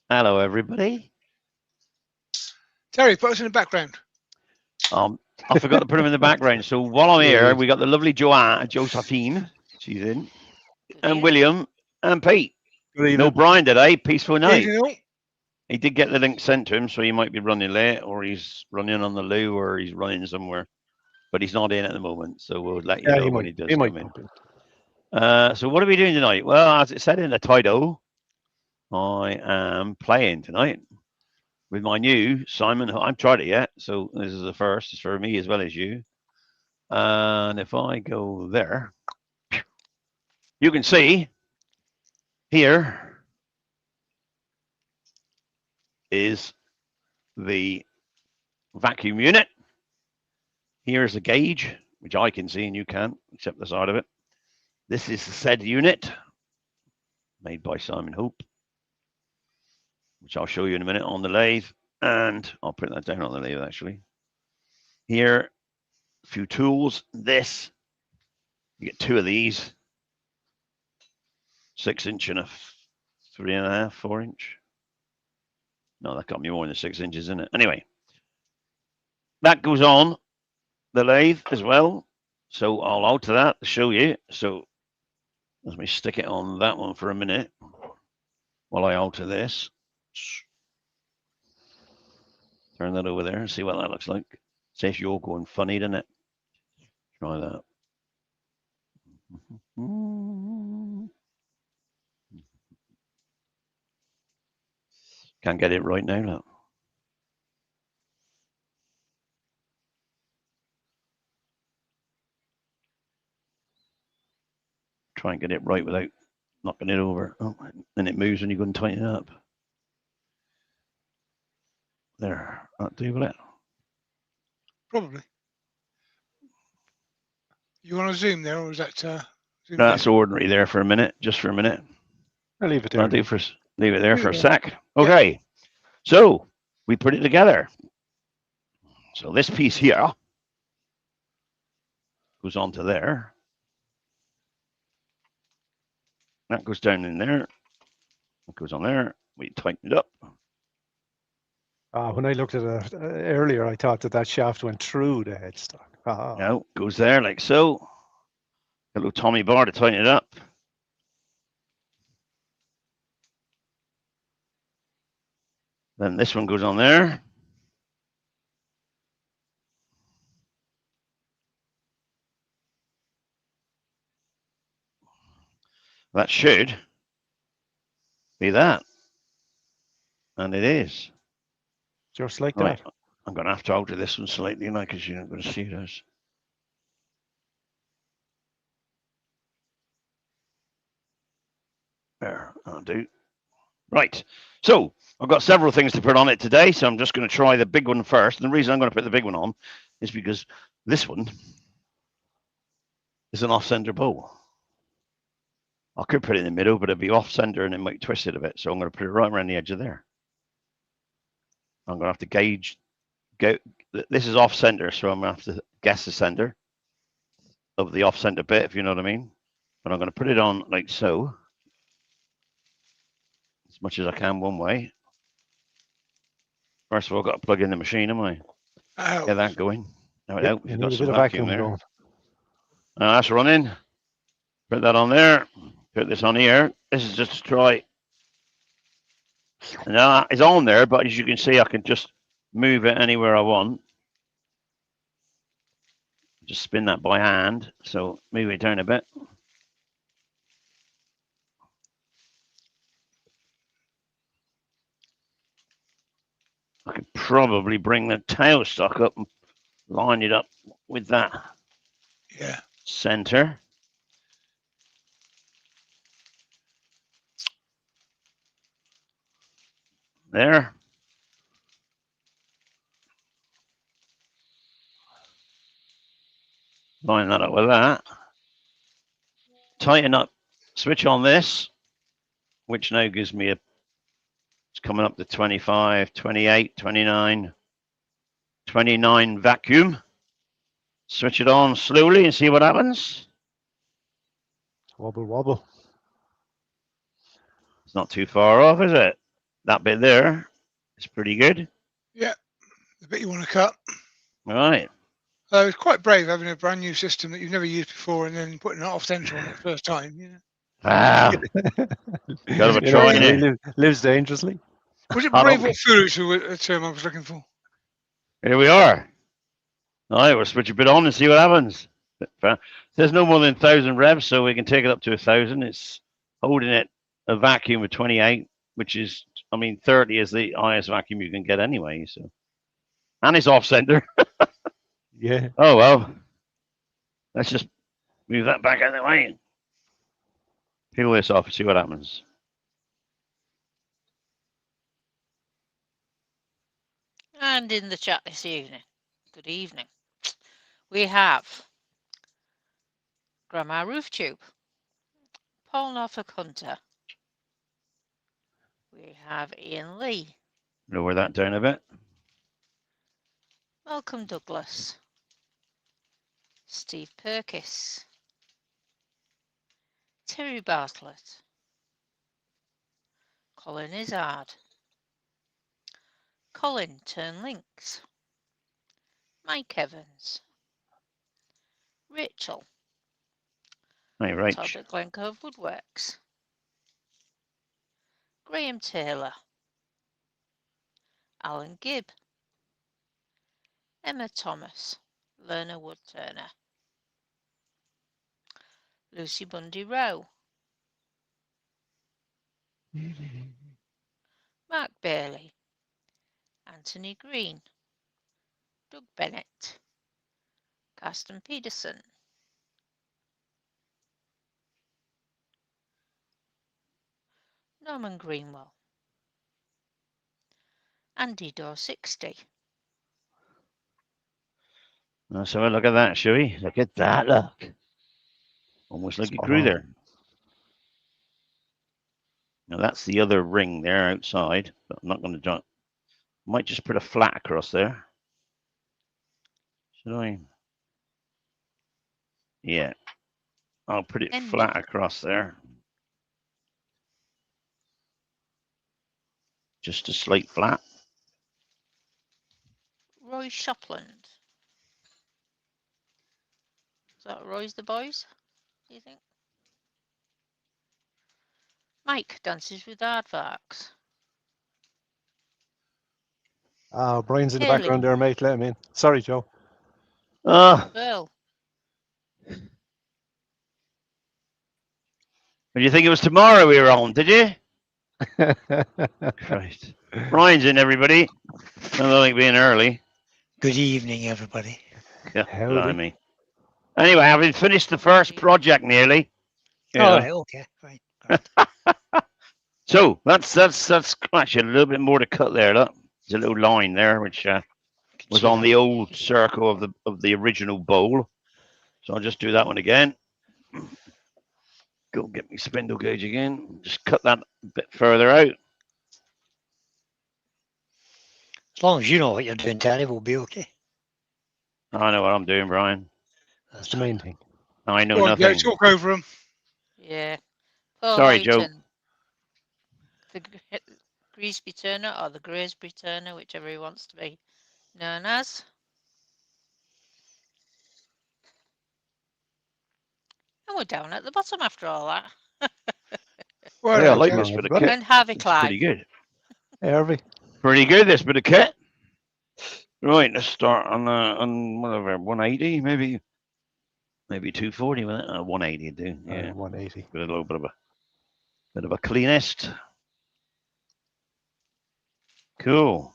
Hello, everybody. Terry, put us in the background. Um, I forgot to put him in the background. So while I'm here, we got the lovely Josephine. She's in, Good and evening. William and Pete. Good No evening. Brian today. Peaceful night. Evening all. He did get the link sent to him, so he might be running late, or he's running on the loo, or he's running somewhere. But he's not in at the moment, so we'll let you Yeah, know he when might. he does He might come in. pop in. So what are we doing tonight? Well, as it said in the title, I am playing tonight with my new Simon. I haven't tried it yet, so this is the first. It's for me as well as you. And if I go there, you can see here is the vacuum unit. Here's the gauge, which I can see and you can't, except the side of it. This is the said unit made by Simon Hope, which I'll show you in a minute on the lathe. And I'll put that down on the lathe actually. Here, a few tools. This, you get two of these, 6" and a 3.5, 4". No, that got me more than 6 inches in it. Anyway, that goes on the lathe as well. So I'll alter that to show you. So let me stick it on that one for a minute while I alter this. Turn that over there and see what that looks like. Says you're going funny, doesn't it? Try that. Can't get it right now. Look. Try and get it right without knocking it over. Oh, and it moves when you go and tighten it up. There, that do with it. Probably. You want to zoom there, or is that zoom That's down? ordinary there for a minute, just for a minute. I'll leave it there. I'll do for leave it there Leave for it a there. sec. Okay, so we put it together. So this piece here goes onto there. That goes down in there. That goes on there. We tighten it up. When I looked at it earlier, I thought that shaft went through the headstock. Now goes there like so. A little Tommy bar to tighten it up. Then this one goes on there. That should be that. And it is. Just like Right. that. I'm going to have to alter this one slightly now because you're not going to see this. There, I'll do. Right. So I've got several things to put on it today. So I'm just going to try the big one first. And the reason I'm going to put the big one on is because this one is an off-center bowl. I could put it in the middle, but it'd be off-center and it might twist it a bit. So I'm going to put it right around the edge of there. I'm going to have to gauge. This is off-center, so I'm going to have to guess the center of the off-center bit, if you know what I mean. But I'm going to put it on like so, as much as I can one way. First of all, I've got to plug in the machine, am I? Get that going. Now it helps. You You've need got a some bit of vacuum vacuum there. going. That's running. Put that on there. Put this on here. This is just to try. Now it's on there, but as you can see, I can just move it anywhere I want. Just spin that by hand. So move it down a bit. I could probably bring the tailstock up and line it up with that Yeah. center. There. Line that up with that. Tighten up. Switch on this, which now gives me it's coming up to 25, 28, 29, 29 vacuum. Switch it on slowly and see what happens. Wobble, wobble. It's not too far off, is it? that bit there is pretty good. Yeah, the bit you want to cut. All right. It's quite brave having a brand new system that you've never used before and then putting an off center on it first time. You know. Wow. Gotta You know, try he it. lives dangerously. Was it I brave don't- or foolish? The term I was looking for. Here we are. All right, we'll switch a bit on and see what happens. There's no more than 1,000 revs, so we can take it up to 1,000. It's holding it a vacuum of 28, which is, I mean, 30 is the highest vacuum you can get anyway. So, and it's off center. Yeah. Oh well. Let's just move that back out of the way. Peel this off and see what happens. And in the chat this evening, good evening, we have Grandma Roof Tube, Paul Norfolk Hunter, we have Ian Lee, Lower that down a bit. Malcolm Douglas, Steve Perkis, Terry Bartlett, Colin Izzard, Colin Turn Links, Mike Evans, Rachel, Hey, right. Todd at Glencove Woodworks, Graham Taylor, Alan Gibb, Emma Thomas, Lerner Wood Turner, Lucy Bundy Rowe, Mark Bailey, Anthony Green, Doug Bennett, Carsten Peterson, Norman Greenwell, Andy Door 60, Let's have a look at that, shall we? Look at that, look. Almost like a Spot grew on. there. Now that's the other ring there outside, but I'm not going to jump. Might just put a flat across there. Should I? Yeah. I'll put it Ending. flat across there. Just a slate flat. Roy Shopland. Is that Roy's the boys, do you think? Mike dances with aardvarks. Brian's in the Haley. background there, mate. Let him in. Sorry, Joe. Bill. But you think it was tomorrow we were on, did you? Christ. Ryan's in, everybody. I don't think being early. Good evening, everybody. Yeah, Howdy. blimey. Anyway, having finished the first project nearly. Yeah. All right, okay, right. So that's actually a little bit more to cut there. Look, there's a little line there which was on the old circle of the original bowl. So I'll just do that one again. Go get my spindle gauge again. Just cut that a bit further out. As long as you know what you're doing, Terry, we'll be okay. I know what I'm doing, Brian. That's the main thing. I know Go on, Joe, nothing. talk over them. Yeah. Paul Sorry, Joe. Hayton, The Greasby Turner or the Graysby Turner, whichever he wants to be known as. And we're down at the bottom after all that. Well, Yeah, I done, like Joe. this bit of everybody. kit. And Harvey It's Clive. pretty good. Hey, Harvey. Pretty good, this bit of kit. Right, let's start on whatever, 180, maybe 240 with it. 180 would do. Yeah, 180. with a little bit of a cleanest. Cool.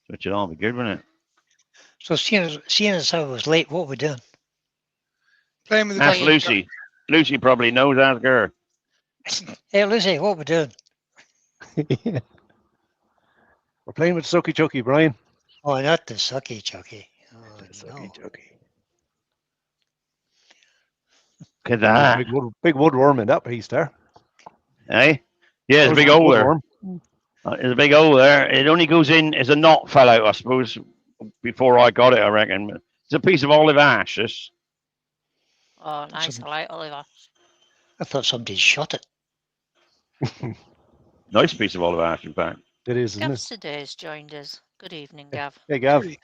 Switch it on, be good, wouldn't it? So seeing as I was late, what we doing? Playing with the Ask button. Lucy. Lucy probably knows. Ask her. Hey, Lucy, what we doing? We're playing with Sucky Chucky, Brian. Oh, not the sucky chucky. Oh, no. Chucky. Look at that. Big woodworm in that piece there. Hey? Yeah, there's a That was big hole there. woodworm. There's a big hole there. It only goes in as a knot fell out, I suppose, before I got it, I reckon. It's a piece of olive ash, this. Oh, nice. I like Oliver. I thought somebody shot it. Nice piece of olive ash, in fact. It is, isn't Gav it? today's joined us. Good evening, Gav. Hey, Gav. Really.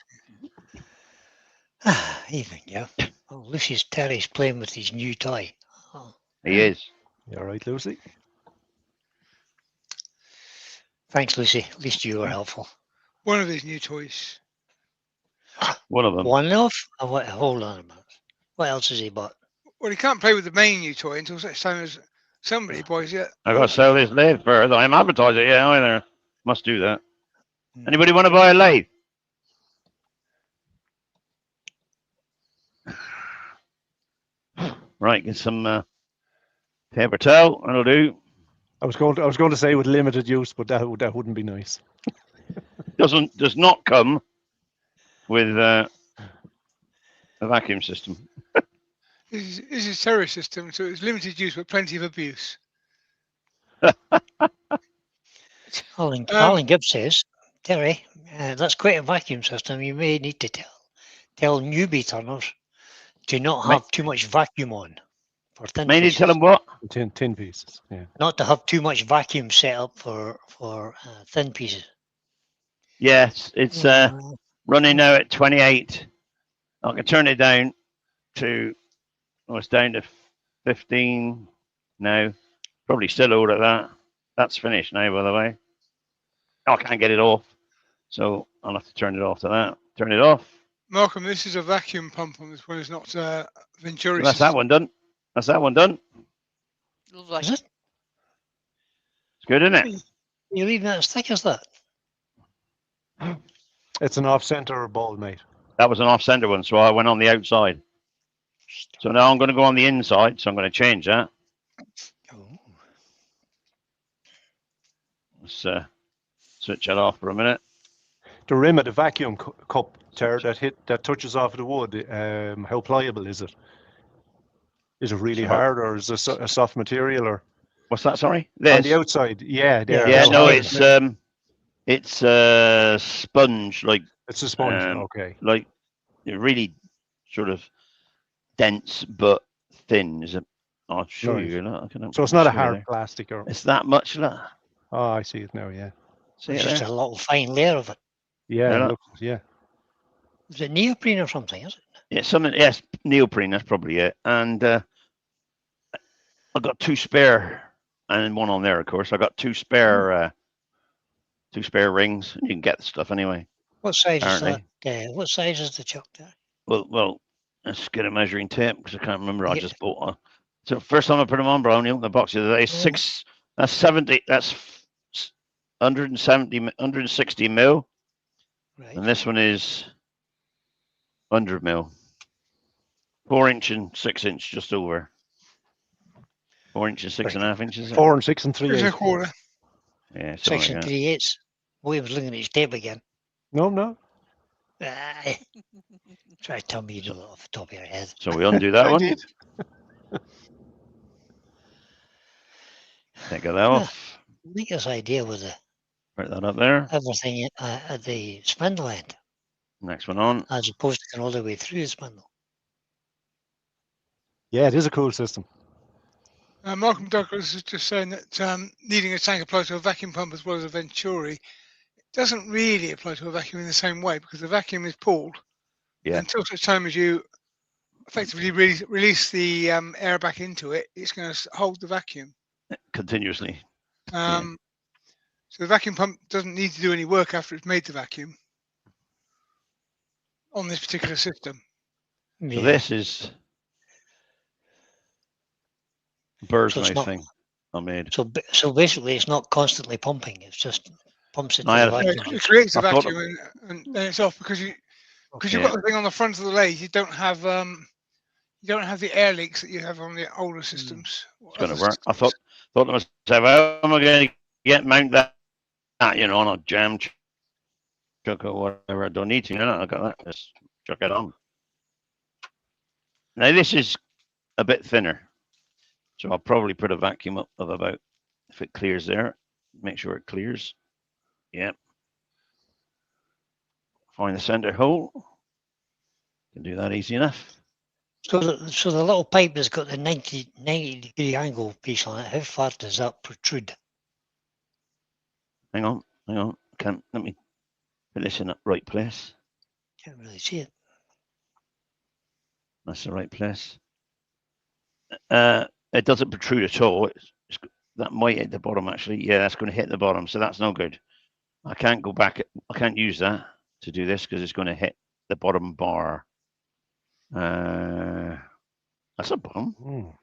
Evening, yeah. Oh, Lucy's Terry's playing with his new toy. Oh, He is. You all right, Lucy? thanks, Lucy. At least you were helpful. One of his new toys. One of them. One of? Oh, what, hold on a minute. What else has he bought? Well, he can't play with the main new toy until such time as somebody buys it. I got to sell this lathe first. I'm advertising it. Yeah, either. Must do that. Hmm. Anybody want to buy a lathe? Right, get some paper towel. That'll do. I was going to say with limited use, but that wouldn't be nice. Does not come with a vacuum system. This is his terror system, so it's limited use but plenty of abuse. Alan Gibbs says, Terry, that's quite a vacuum system. You may need to tell newbie turners to not have too much vacuum on for thin May need to pieces. tell them what? Tin pieces. Yeah. Not to have too much vacuum set up for thin pieces. Yes, it's running now at 28. I can turn it down to, oh, it's down to 15 now. Probably still all at that. That's finished now, by the way. I can't get it off, so I'll have to turn it off to that. Turn it off. Malcolm, this is a vacuum pump on this one. It's not Venturi. That's that one done. That's that one done. Lovely. Is it? It's good, isn't it? You're leaving that as thick as that? It's an off-center ball, mate. That was an off-center one, so I went on the outside. So now I'm going to go on the inside, so I'm going to change that. Oh. Let's switch that off for a minute. The rim of the vacuum cup, Ter, that touches off the wood, how pliable is it? Is it really Soft. hard, or is it a soft material, or What's that? Sorry. on This. the outside? Yeah, there. Yeah, how no, hard is it's a sponge, it's a sponge. um, Okay. like really sort of dense but thin. Is it? I'll show Right. you. Look, I can So it's not a show you hard there. plastic, or It's that much. Look. oh, I see it now. Yeah. See It's it just there? a little fine layer of it. Yeah. Yeah, Look, yeah. Is it neoprene or something, is it? Yeah, something. Yes, neoprene. That's probably it. And I've got two spare, and one on there, of course. I got two spare rings. You can get the stuff anyway. What size Apparently. is that? What size is the chuck there? Well, let's get a measuring tape because I can't remember. I Yeah. just bought one. So first time I put them on, bro, I opened the box the other day. Oh. That's 70. That's 160 mil, Right. and this one is 100 mil. 4 inch and 6 inch, just over. 4 inches, 6.5 inches. 4 and 6 and 3 It's a 8. quarter. Yeah, something 6 like and that. 3/8. William's looking at his tape again. No. Aye. Try to tell me you do it off the top of your head. So we undo that I one. did. Take that off. I think this idea with the Put that up there. everything at the spindle end, Next one on. as opposed to going all the way through the spindle. Yeah, it is a cool system. Malcolm Douglas is just saying that needing a tank applies to a vacuum pump as well as a Venturi. It doesn't really apply to a vacuum in the same way because the vacuum is pulled Yeah. until such time as you effectively release the air back into it. It's going to hold the vacuum. Continuously. So the vacuum pump doesn't need to do any work after it's made the vacuum on this particular system. So Yeah. this is a bird's So it's nest not- thing I made. So basically, it's not constantly pumping. It's just pumps it to I the had- Yeah, vacuum. it creates a I thought- vacuum and then it's off because you've Yeah. got the thing on the front of the lathe. You don't have the air leaks that you have on the older systems. It's going to work. I thought to myself, how am I going to mount that, on a jam chuck or whatever? I don't need to. I got that. Just chuck it on. Now this is a bit thinner, so I'll probably put a vacuum up of about, if it clears there, make sure it clears. Yep. Find the center hole. Can do that easy enough. So the little pipe that's got the 90 degree angle piece on it, how far does that protrude? Hang on. Can't let me put this in the right place. Can't really see it. That's the right place. It doesn't protrude at all. That might hit the bottom actually. Yeah, that's going to hit the bottom, so that's no good. I can't go back. I can't use that to do this because it's going to hit the bottom bar. That's a bottom.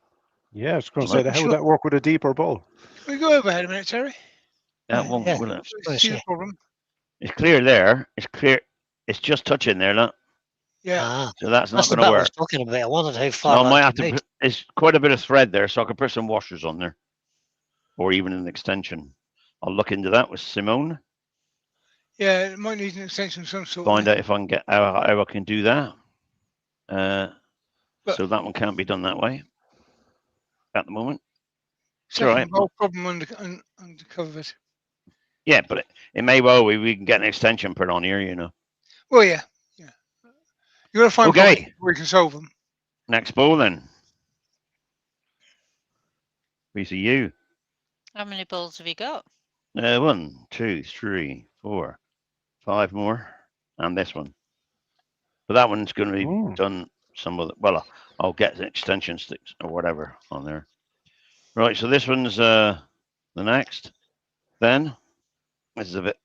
Yeah, I was going to Well, say, how sure. would that work with a deeper bowl? Can we go overhead a minute, Terry? That won't. Yeah. Will it? Let's See the see. problem? It's clear there. It's clear. It's just touching there, look. Yeah. Ah, So that's not that's the going bit to I work. was talking about. I wondered how So far I might that have came to. out. It's quite a bit of thread there, so I can put some washers on there, or even an extension. I'll look into that with Simone. Yeah, it might need an extension of some sort. Find out if I can get how I can do that. But- So that one can't be done that way at the moment. Second right. whole problem uncovered. Yeah, but it may well we can get an extension put on here, you know. Well, yeah. You got to find Okay. problems before we can solve them. Next ball then. We see you. How many balls have you got? 1, 2, 3, 4, 5 more, and this one. But that one's going to be done some other. Well, I'll get the extension sticks or whatever on there. Right. So this one's the next. Then this is a bit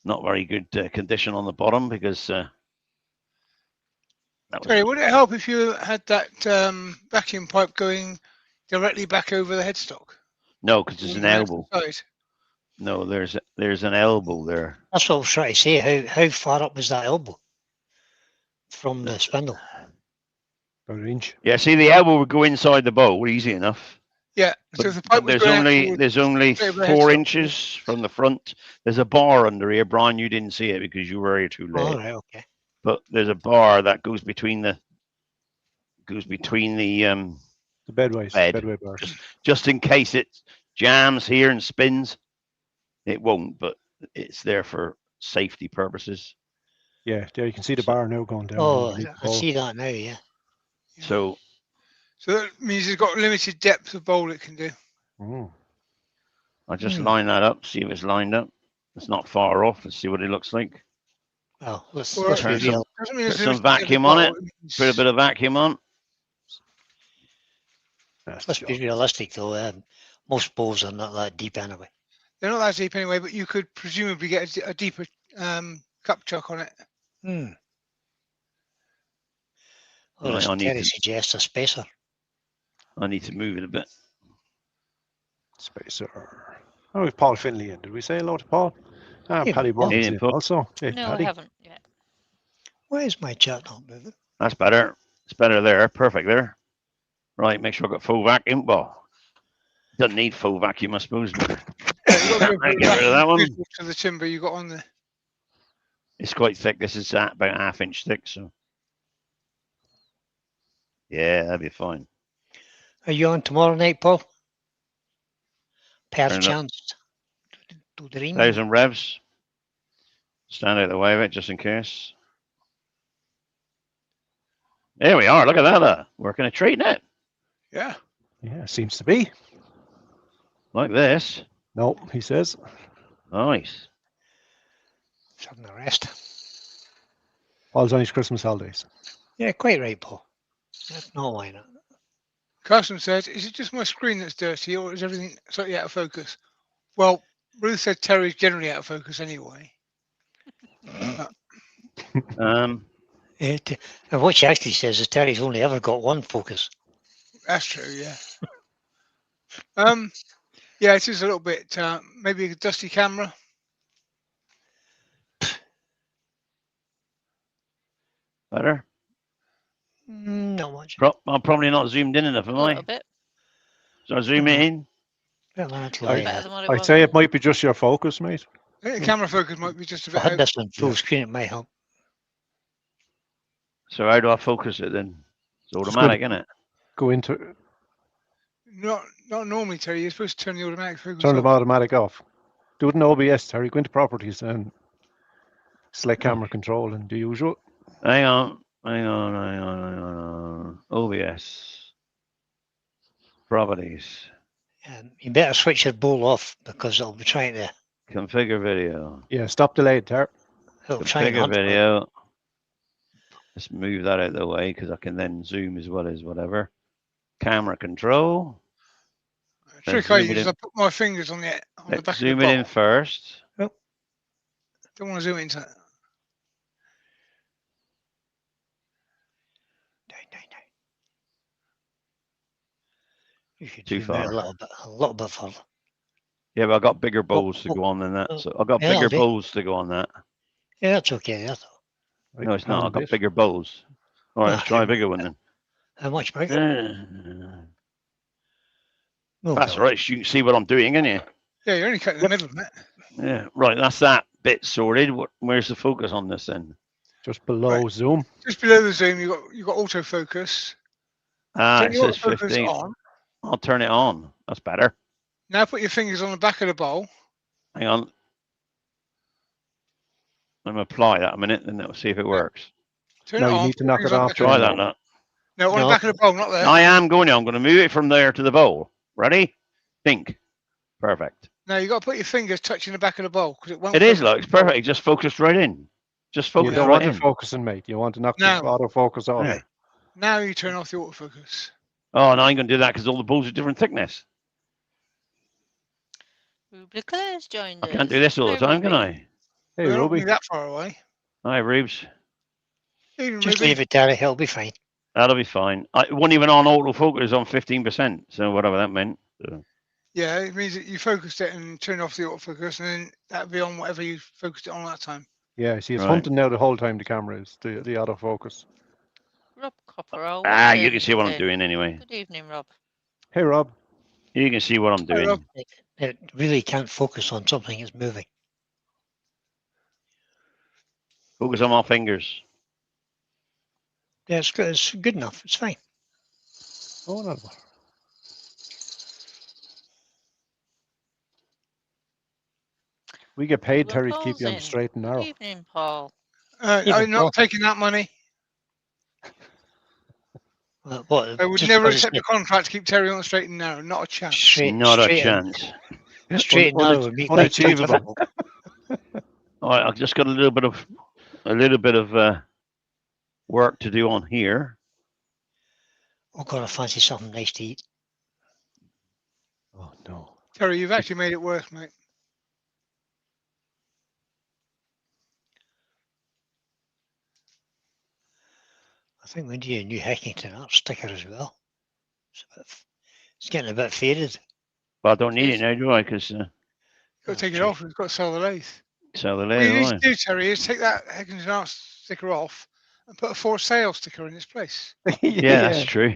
not very good condition on the bottom because that was Terry, would it help if you had that vacuum pipe going directly back over the headstock? no, because there's an On the left elbow. side? No, there's an elbow there. That's what I was trying to say. How far up is that elbow from the spindle? About an inch. Yeah, see the elbow would go inside the bowl, easy enough. Yeah. But, So if the pipe was going out there's only straight over the 4 headstock. inches from the front. There's a bar under here, Brian. You didn't see it because you were here too late. All right, okay. But there's a bar that goes between the The bedways, Bed. bedway bars. just in case it jams here and spins. It won't, but it's there for safety purposes. Yeah, there you can see the bar now going down. Oh, underneath the I bowl. see that now, yeah. So So that means it's got limited depth of bowl it can do. Mm. I just line that up, see if it's lined up. It's not far off. Let's see what it looks like. Well, let's Well, be turn some- real. Doesn't mean Put it's some limited depth of vacuum on bowl, it. means- Put a bit of vacuum on. That's Let's the be job. realistic though. Most bowls are not that deep anyway. They're not that deep anyway, but you could presumably get a deeper cup chuck on it. Or Right, as I need Terry to- suggests, a spacer. I need to move it a bit. Spacer. Oh, we've Paul Finley in. Did we say hello to Paul? Yeah, Paddy Paul. Burns Yeah, in Paul. also. Hey, No, I Paddy. haven't yet. Why is my chat not moving? That's better. It's better there. Perfect there. Right, make sure I've got full vacuum. Well, doesn't need full vacuum, I suppose. But You've got to go Right, get rid of that one. to the timber you got on there. It's quite thick. This is about a half-inch thick, so yeah, that'd be fine. Are you on tomorrow night, Paul? Per Turn it up. chance. To dream. 1,000 revs. Stand out of the way of it just in case. There we are. Look at that. Working a treat net Yeah. Yeah, seems to be. like this. No, he says. Nice. Having a rest. Paul's on his Christmas holidays. Yeah, quite right, Paul. If not, why not? Carson said, is it just my screen that's dirty or is everything slightly out of focus? Well, Ruth said Terry's generally out of focus anyway. And what she actually says is Terry's only ever got one focus. That's true, yeah. Yeah, it is a little bit, maybe a dusty camera. Better. Not much. I'm probably not zoomed in enough, am A little I? bit. So I zoom it in. Well, that's Right. like, Better than what it I'd was. say it might be just your focus, mate. I think the camera focus might be just a if I bit had out. this on full screen, it might help. So how do I focus it then? It's Just automatic, isn't it? Go into Not normally, Terry. You're supposed to turn the automatic focus turn off. them automatic off. Do it in OBS, Terry. Go into properties and select camera control and the usual. Hang on. OBS. Properties. You better switch your bowl off because it'll be trying to Configure video. Yeah, stop delayed, Ter. It'll try and Configure hunt for it. video. Let's move that out of the way because I can then zoom as well as whatever. Camera control. The Let's trick I zoom it use is in. I put my fingers on the Let's back zoom of the it bowl. in first. Don't want to zoom into it. Down. You should Too zoom out far. a little bit further. Yeah, but I got bigger bowls to oh, go on than that. oh, So I got yeah, bigger I'll do. bowls to go on that. Yeah, that's okay. That's all. Right, No, it's not. I hand got bit. bigger bowls. All right, let's Ah, try a yeah. bigger one then. How much bigger? Oh, That's God. right. You can see what I'm doing, can you? Yeah, you're only cutting the middle of it. Yeah. Right. That's that bit sorted. Where's the focus on this then? Just below zoom. Just below the zoom, you got autofocus. Ah, Turn it your says autofocus 15. on. I'll turn it on. That's better. Now put your fingers on the back of the bowl. Hang on. I'm gonna apply that a minute, and we'll see if it works. Turn No, it you on. need to put your knock fingers it on the off, back of Try the that. bowl. Now. No, on No. the back of the bowl, not there. I am going. I'm going to move it from there to the bowl. Ready? Think. Perfect. No, you got to put your fingers touching the back of the bowl because it won't. It is, focus. look. It's perfect. It just focused right in. Just You focus don't right want in. it focusing, mate. You want to knock No. the autofocus off. Yeah. Now you turn off the autofocus. Oh, and I ain't going to do that because all the bowls are different thickness. Ruby Claire's joined I us. can't do this all the Hi, time, can Ruby. I? Hey, We're not Ruby. really that far away. Hi, Rubes. Even Just maybe- leave it there. It'll be fine. That'll be fine. It wasn't even on autofocus on 15%. So whatever that meant. So, Yeah, it means that you focused it and turn off the autofocus, and then that'll be on whatever you focused it on that time. Yeah, see, it's Right. hunting now the whole time the camera is, the autofocus. Rob Copperall. you can see what I'm doing anyway. Good evening, Rob. Hey, Rob. You can see what I'm Hi, doing. Rob. It really can't focus on something that's moving. Focus on my fingers. Yeah, it's good. It's good enough. It's fine. Oh, no. We get paid, We're Terry, to keep you on the closing. straight and Good narrow. evening, Paul. Yeah, I'm not well- taking that money. What? I would just never what is accept it? a contract to keep Terry on the straight and narrow. Not a chance. Not a straight chance. And, straight and narrow would be quite unachievable. difficult. All right, I've just got a little bit of work to do on here. Oh God, I fancy something nice to eat. Oh, no. Terry, you've actually made it worse, mate. I think we need a new Hickington art sticker as well. It's getting a bit faded. But I don't need it now, do I? Because You've got to take it true. off. We've got to sell the lathe. so the What you need later to do, Terry, is take that Higgins and Art sticker off and put a for sale sticker in its place. Yeah, that's true.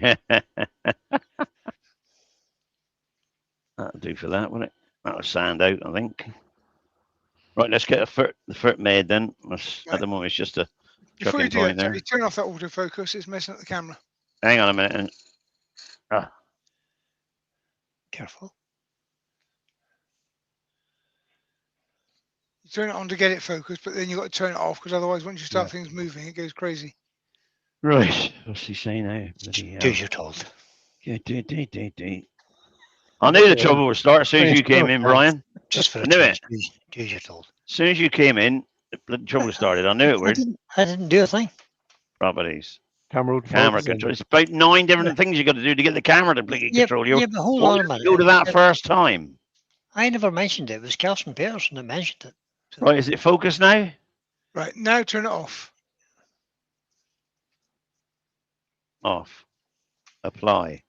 That'll do for that, won't it? That'll sound out, I think. Right, let's get the foot made then. At the moment, it's just a Before you chucking do point that, there. Terry, turn off that autofocus. It's messing up the camera. Hang on a minute. Careful. You turn it on to get it focused, but then you've got to turn it off because otherwise, once you start Yeah. things moving, it goes crazy. Right, what's he saying now? Bloody Do hell. as you're told. I knew the trouble would start as soon as you came in, Brian. Just for I a knew change. Do as you're told. As soon as you came in, the bloody trouble started. I knew it would. I didn't do a thing. Properties. Camera, would Camera focus in. control. It's about 9 different things you got to do to get the camera to bloody Yeah, control you. yeah, but hold Why on a did you minute. go to that first time? I never mentioned it. It was Carlson Pearson that mentioned it. Right, is it focused now? Right, now turn it off. Off. Apply.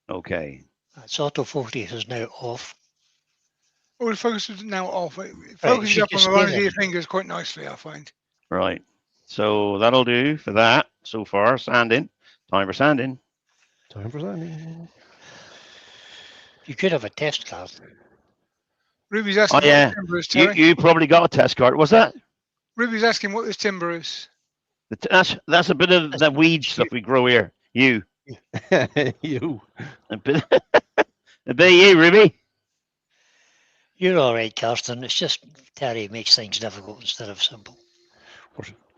Okay. It's autofocus is now off. Oh, the focus is now off. It Right, focuses you up on just the stay lines of there. your fingers quite nicely, I find. Right. So that'll do for that so far. Sanding. Time for sanding. Time for sanding. You could have a test card. Ruby's asking Oh, yeah. what this timber is, You, Terry. you probably got a test card. Was that? Ruby's asking what this timber is. That's a bit of the weed stuff we grow here. You. You. A bit, a bit of you, Ruby. You're all right, Carlson. It's just Terry makes things difficult instead of simple.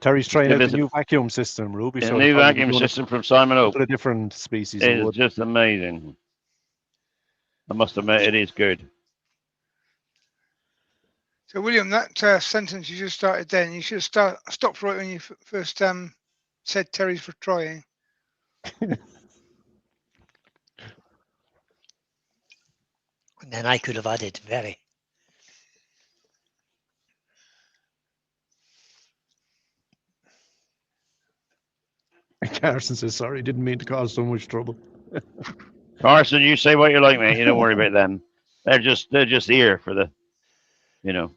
Terry's trying Yeah, out the listen. new vacuum system, Ruby. A so new he's probably vacuum doing system from Simon a Oak. couple of different species of It's wood. just amazing. I must admit, it is good. So, William, that sentence you just started then, you should have stopped right when you first said Terry's for trying. And then I could have added very. Carson says, sorry, didn't mean to cause so much trouble. Carson, you say what you like, mate. You don't worry about them. They're just here for the, you know,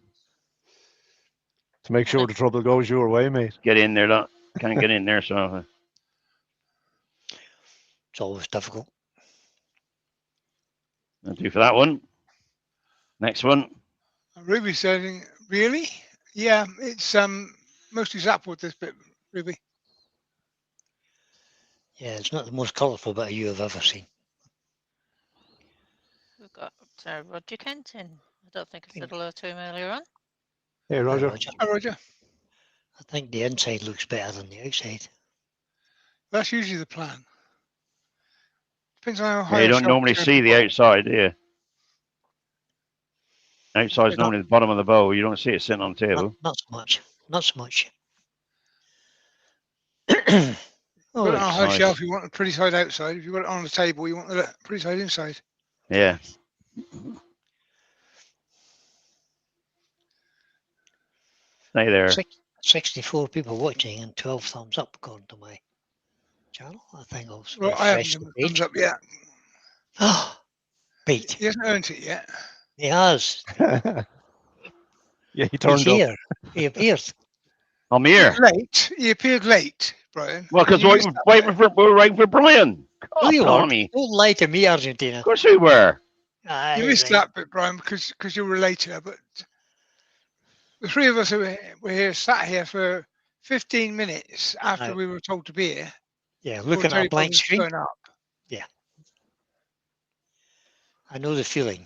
To make sure the trouble goes your way, mate. get in there. Lot can't get in there, so It's always difficult. that'll do for that one. Next one. Ruby saying, really? Yeah, it's mostly Zapwood, this bit, Ruby. Yeah, it's not the most colourful bit of you I've ever seen. We've got Roger Kenton. I don't think I said hello to him earlier on. Hey, Hi, Roger. Hi, Roger. I think the inside looks better than the outside. That's usually the plan. Depends on how high Yeah, you a don't shelf normally you see the have. outside, do you? Outside's Yeah, normally the bottom of the bowl. You don't see it sitting on the Not, table. not so much. Not so much. Put Oh, it on a high Outside. shelf, you want the pretty side outside. If you got it on the table, you want the pretty side inside. Yeah. Stay there. 64 people watching and 12 thumbs up according to my channel. I think I'll Well, I haven't refresh given the the thumbs page. up yet. Oh, Pete, He hasn't earned it yet. he has. Yeah, he He's turned up. here. He appeared. I'm He here. was late. He appeared late, Brian. Well, because You we missed that bit. were waiting for Brian. No, you weren't. Tommy. Don't lie to me, Argentina. Of course we were. Aye, You missed right. that bit, Brian, because you were later. But the three of us were here, sat here for 15 minutes after Aye. we were told to be here. Yeah, before looking at Terry a blank bothered to screen. turn up. I know the feeling.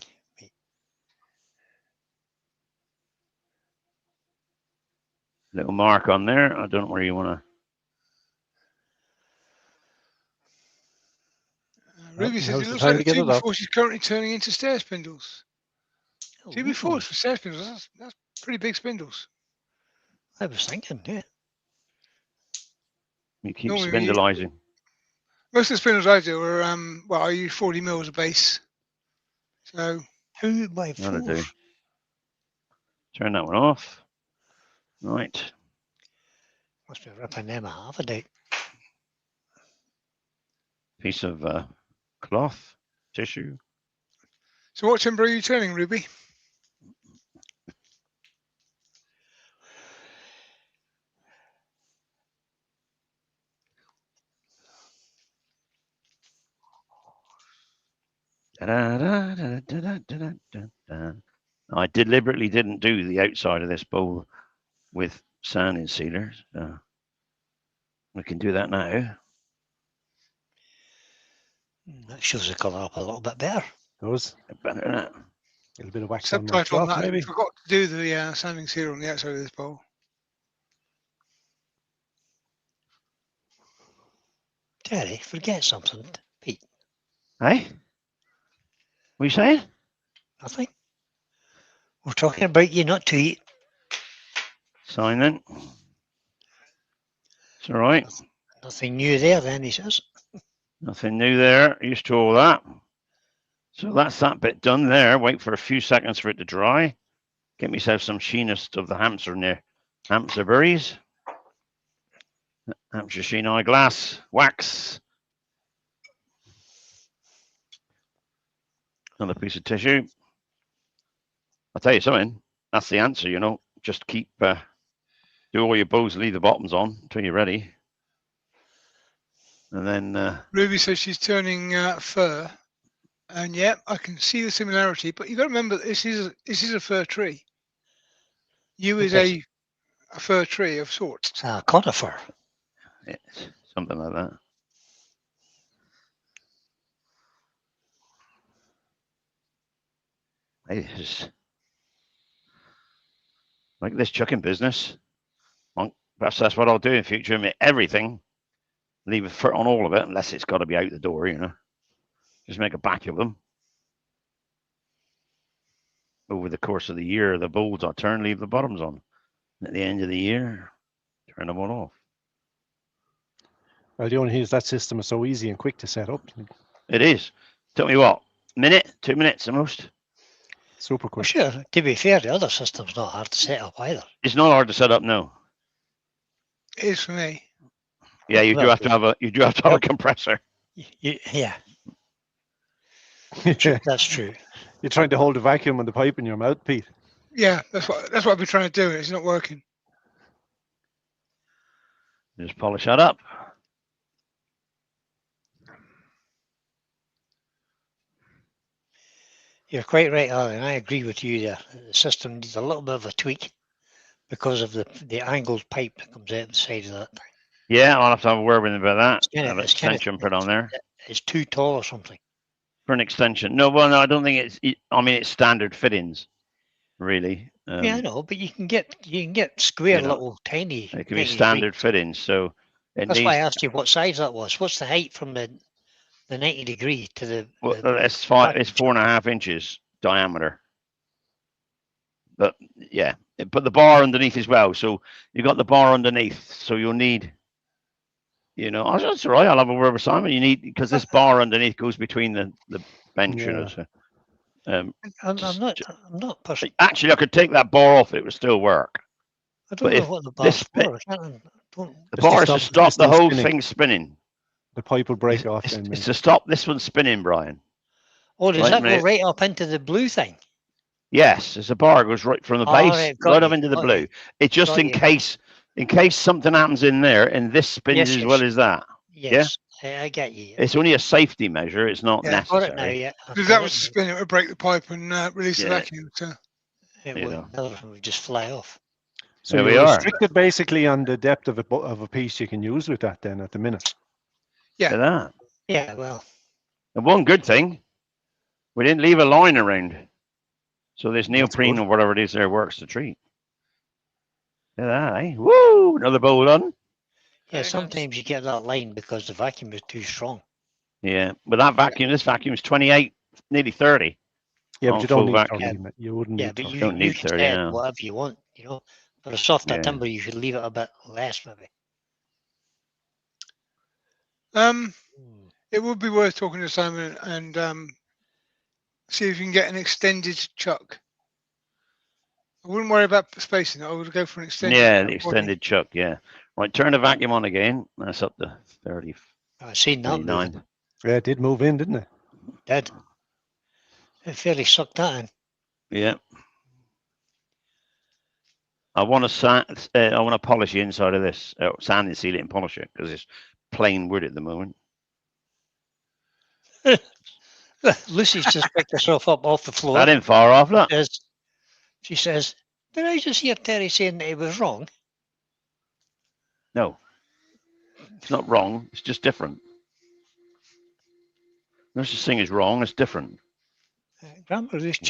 Little mark on there. I don't know where you want Ruby says now's it the looks time like to the get it up. 2x4 she's currently turning into stair spindles. Oh, 2x4s for stair spindles. That's pretty big spindles. I was thinking, yeah. to. You keep Normally, spindleizing. Most of the spindles I do are well, I use 40 mil as a base. So 2 by That'll 4. do. Turn that one off. Right. Must be ripping them a half a day. Piece of cloth, tissue. so what timber are you turning, Ruby? Da-da-da-da-da-da-da-da. I deliberately didn't do the outside of this bowl with sanding sealers. We can do that now. That shows the colour up a little bit better. Those. Better than that. A little bit of wax on my Subtitle on cloth, that. maybe. I forgot to do the sanding sealer on the outside of this bowl. Terry, forget something. Pete, Hey? What are you saying? nothing. We're talking about you not to eat. Sign then. It's all right. Nothing new there then, he says. Nothing new there. Used to all that. So that's that bit done there. Wait for a few seconds for it to dry. Get myself some sheenest of the Hampshire berries. Hampshire sheen eyeglass wax. Another piece of tissue. I'll tell you something. That's the answer, you know. Just keep do all your bows, leave the bottoms on until you're ready. And then Ruby says she's turning fir, and yeah, I can see the similarity. But you got to remember, this is a fir tree. You is Yes. a fir tree of sorts. It's a conifer. it's something like that. It's like this chucking business. Well, perhaps that's what I'll do in future. I mean, everything, leave a foot on all of it, unless it's got to be out the door, you know. Just make a batch of them. over the course of the year, the bolts I turn, leave the bottoms on. At the end of the year, turn them all off. Well, the only thing is that system is so easy and quick to set up. It is. Took me what? Minute, 2 minutes the most. Super Well, quick. sure, to be fair, the other system's not hard to set up either. It's not hard to set up now. It is for me. Yeah, you do Well, have to have a Yep. compressor. Yeah, You're that's true. trying to hold the vacuum and the pipe in your mouth, Pete. Yeah, that's what I've been trying to do. It's not working. Just polish that up. You're quite right, Alan. I agree with you there. The system needs a little bit of a tweak because of the angled pipe that comes out the side of that. Yeah, I'll have to have a word with him about that. It's kinda- Have an it's kinda- extension put on there It's too tall or something. for an extension. No, well, no, I don't think I mean, it's standard fittings, really. Yeah, I know, but you can get square you know, little tiny. It can be tiny standard tweaks. fittings, so it That's needs. why I asked you what size that was. What's the height from the 90-degree to the? Well, the it's 5. vacuum It's 4.5 inches diameter. But yeah, put the bar underneath as well. So you got the bar underneath. So you'll need. Oh, that's all right. I'll have a word with Simon. You need because this bar underneath goes between the bench. Yeah. So, I'm just- not pushing. actually, I could take that bar off. It would still work. I don't but know if what the this bar's bit- for. I can't- don't- The It's to bar is to stop stop this the thing whole spinning. thing spinning. The pipe will break off It's, then. it's to stop this one spinning, Brian. Oh, does Right, that go mate. right up into the blue thing? Yes, it's a bar goes right from the Oh, base right, got right you, up into the got blue. you, It's just got in you. case something happens in there and this spins Yes, as well yes. as that. Yes, I get you. It's only a safety measure. It's not Yeah, Got it now, necessary. yeah. Because that was to spin, it would break the pipe and release the Yeah. vacuum. So It you would, know. the other one would just fly off. So There we you're are. restricted basically on the depth of a piece you can use with that then at the minute. Yeah. Look at that. Yeah, well, And one good thing, we didn't leave a line around. So this neoprene good. or whatever it is there works the treat. Look at that, eh? Woo! Another bowl on. yeah. Very nice. Sometimes you get that line because the vacuum is too strong. Yeah. But that vacuum, this vacuum is 28, nearly 30. Yeah, On but you don't full need vacuum. 30. You wouldn't Yeah, need but 30. you Don't need can 30, set yeah. whatever you want. For a softer Yeah. timber, you should leave it a bit less, maybe. it would be worth talking to Simon and see if you can get an extended chuck. I wouldn't worry about spacing it. I would go for an extended. Yeah, chuck the body. extended chuck, yeah. Right, turn the vacuum on again. That's up to 30, I've seen that moving. 29. Yeah, it did move in, didn't it? Did. It fairly sucked that in. Yeah. I want to polish the inside of this, sand and seal it and polish it because it's plain wood at the moment. Lucy's just picked herself up off the floor. That ain't far off, look. She says, did I just hear Terry saying that he was wrong? No, it's not wrong. It's just different. No such thing as wrong. It's different. Grandma Ruth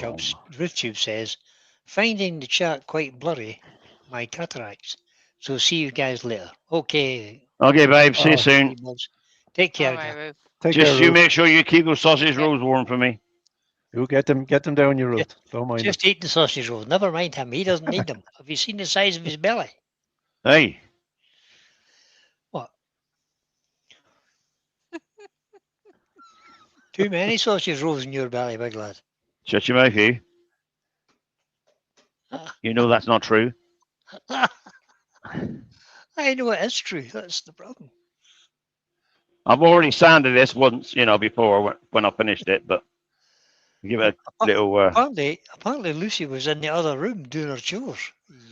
Tube says, finding the chart quite blurry, my cataracts. So see you guys later. Okay. Okay, babe. See you Oh, soon. Take care. All right, Jack. Ruth. Take Just care, you Ruth. make sure you keep those sausage rolls warm for me. You get them down your road. Don't mind Just eat the sausage rolls. Never mind him. He doesn't need them. Have you seen the size of his belly? Hey, What? Too many sausage rolls in your belly, big lad. shut your mouth, you. You know that's not true. I know it is true. That's the problem. I've already sanded this once, before when I finished it, but give it a little. Apparently Lucy was in the other room doing her chores.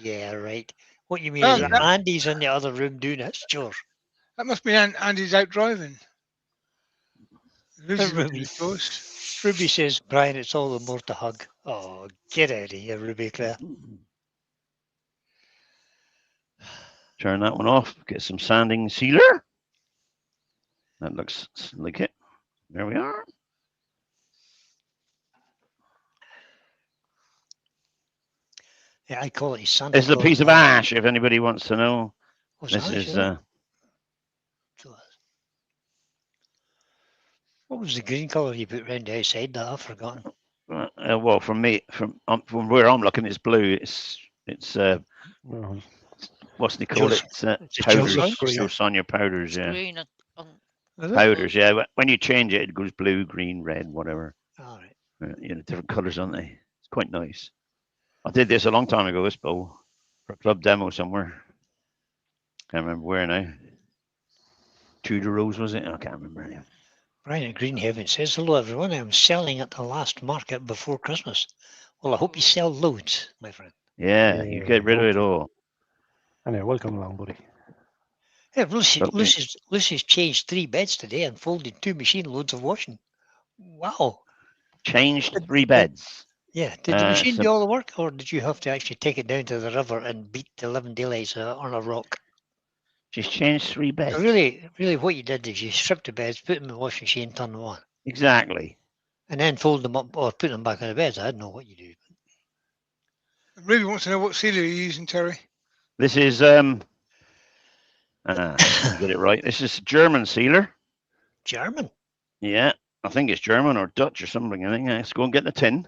Yeah, right. What you mean Oh, is that that- Andy's in the other room doing his chores. That must be Andy's out driving. Lucy's Ruby. of course. Ruby says, Brian, it's all the more to hug. Oh, get out of here, Ruby Claire. Turn that one off. Get some sanding sealer. That looks like it. There we are. Yeah, I call it his Santa This is a Claus piece of now. ash, if anybody wants to know. What's This ash, is yeah? What was the green colour you put round the outside that I've forgotten? well, from where I'm looking, it's blue. It's Oh, what's they call it? Just- It's it's powders. just green. Just on your powders, It's yeah. green on Is it? Powders, yeah. When you change it, it goes blue, green, red, whatever. All right. You know, different colours, aren't they? It's quite nice. I did this a long time ago. This bow for a club demo somewhere. Can't remember where now. Tudor Rose was it? I can't remember anyway. Brian at Greenhaven says, hello everyone, I'm selling at the last market before Christmas. Well, I hope you sell loads, my friend. Yeah, you Yeah, get rid of it hopefully. all. Anyway, welcome along, buddy. Yeah, Okay. Lucy's changed 3 beds today and folded 2 machine loads of washing. Wow. Changed 3 beds. Yeah, did the machine so- do all the work, or did you have to actually take it down to the river and beat the 11 daylights on a rock? She's changed 3 beds. So really what you did is you stripped the beds, put them in the washing machine, turn them on, Exactly. and then fold them up or put them back on the beds. I don't know what you do. Ruby wants to know what sealer you're using, Terry. This is get it right. This is German sealer. German? Yeah, I think it's German or Dutch or something. I think. Let's go and get the tin.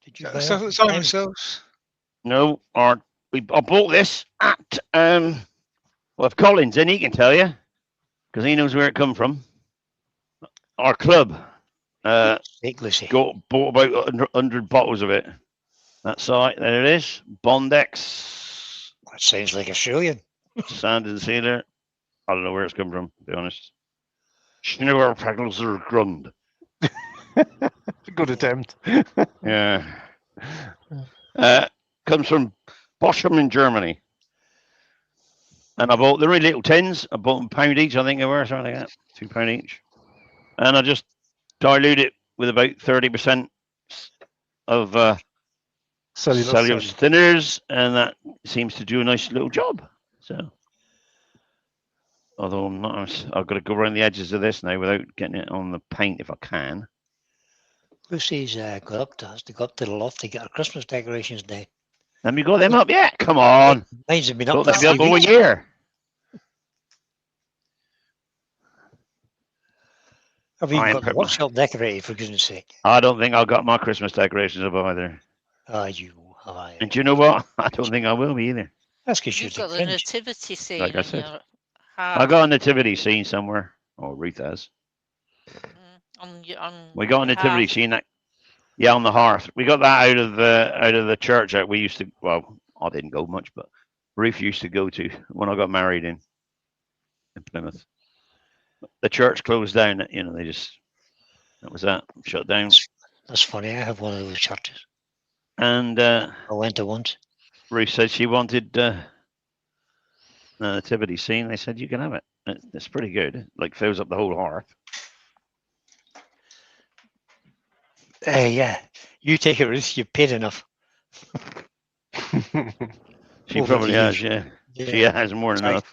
Did you buy Stuff that that from Simon Prime? sells. No, I bought this at well, if Colin's in, he can tell you because he knows where it come from. Our club Take Lucy. bought about 100 bottles of it. That's all right. There it is. Bondex That sounds like Australian. sand and sealer. I don't know where it's come from, to be honest. Schnurrpackels Grund. Good attempt. Yeah. Comes from Bochum in Germany. And I bought the really little tins. I bought them £1 each, I think they were, something like that. £2 each. And I just dilute it with about 30% of cellulose thinners, and that seems to do a nice little job. So, although I'm not, I've got to go around the edges of this now without getting it on the paint if I can. Lucy's has to go up to the loft to get her Christmas decorations down. Have you got them up yet? Come on. Mine's have been up Thought for they'd be up 3 all weeks. year. I've even I am got the putting- workshop decorated, for goodness sake. I don't think I've got my Christmas decorations up either. Ah, you have. And do you know what? I don't think I will be either. That's because you're You've got the the Grinch. nativity scene Like I on said. your I heart. got a nativity scene somewhere. Or Ruth has. We got a nativity scene that, yeah, on the hearth. We got that out of the church that we used to. Well, I didn't go much, but Ruth used to go to when I got married in Plymouth. The church closed down. You know, they just that was that shut down. That's funny. I have one of those churches. And I went to once. Ruth said she wanted the nativity scene. They said you can have it. It's pretty good. Like fills up the whole hearth. Yeah. You take it, Ruth. You've paid enough. She Over probably the has. years. Yeah. She has more than Right.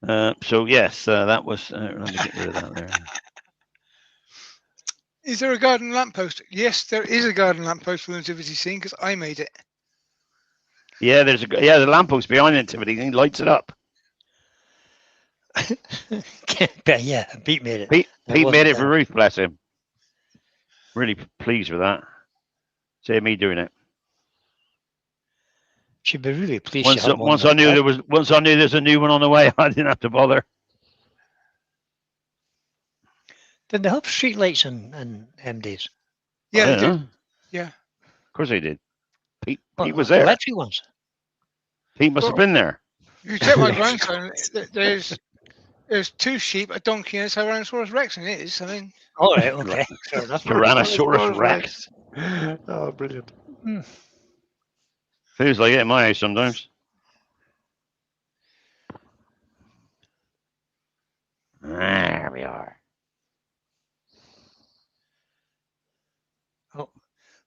enough. So yes, that was. Let me get rid of that there. Is there a garden lamppost? Yes, there is a garden lamppost for the nativity scene because I made it. Yeah, there's the lamppost behind the nativity thing lights it up. But yeah, Pete made it. Pete wasn't made it for there. Ruth, bless him. Really pleased with that. See me doing it. She'd be really pleased. Once, she had one once that I knew big. there was, once I knew there's a new one on the way, I didn't have to bother. Did they have street lights in them days? Yeah, I they don't do. know. Yeah. Of course they did. Pete Well, was there. Electric ones. Pete must have been there. If you take my grandson, there's 2 sheep, a donkey, and a Tyrannosaurus Rex, and it is. I mean, All right, okay, fair enough. Tyrannosaurus Rex. Oh, brilliant. Feels like it in my house sometimes. There we are.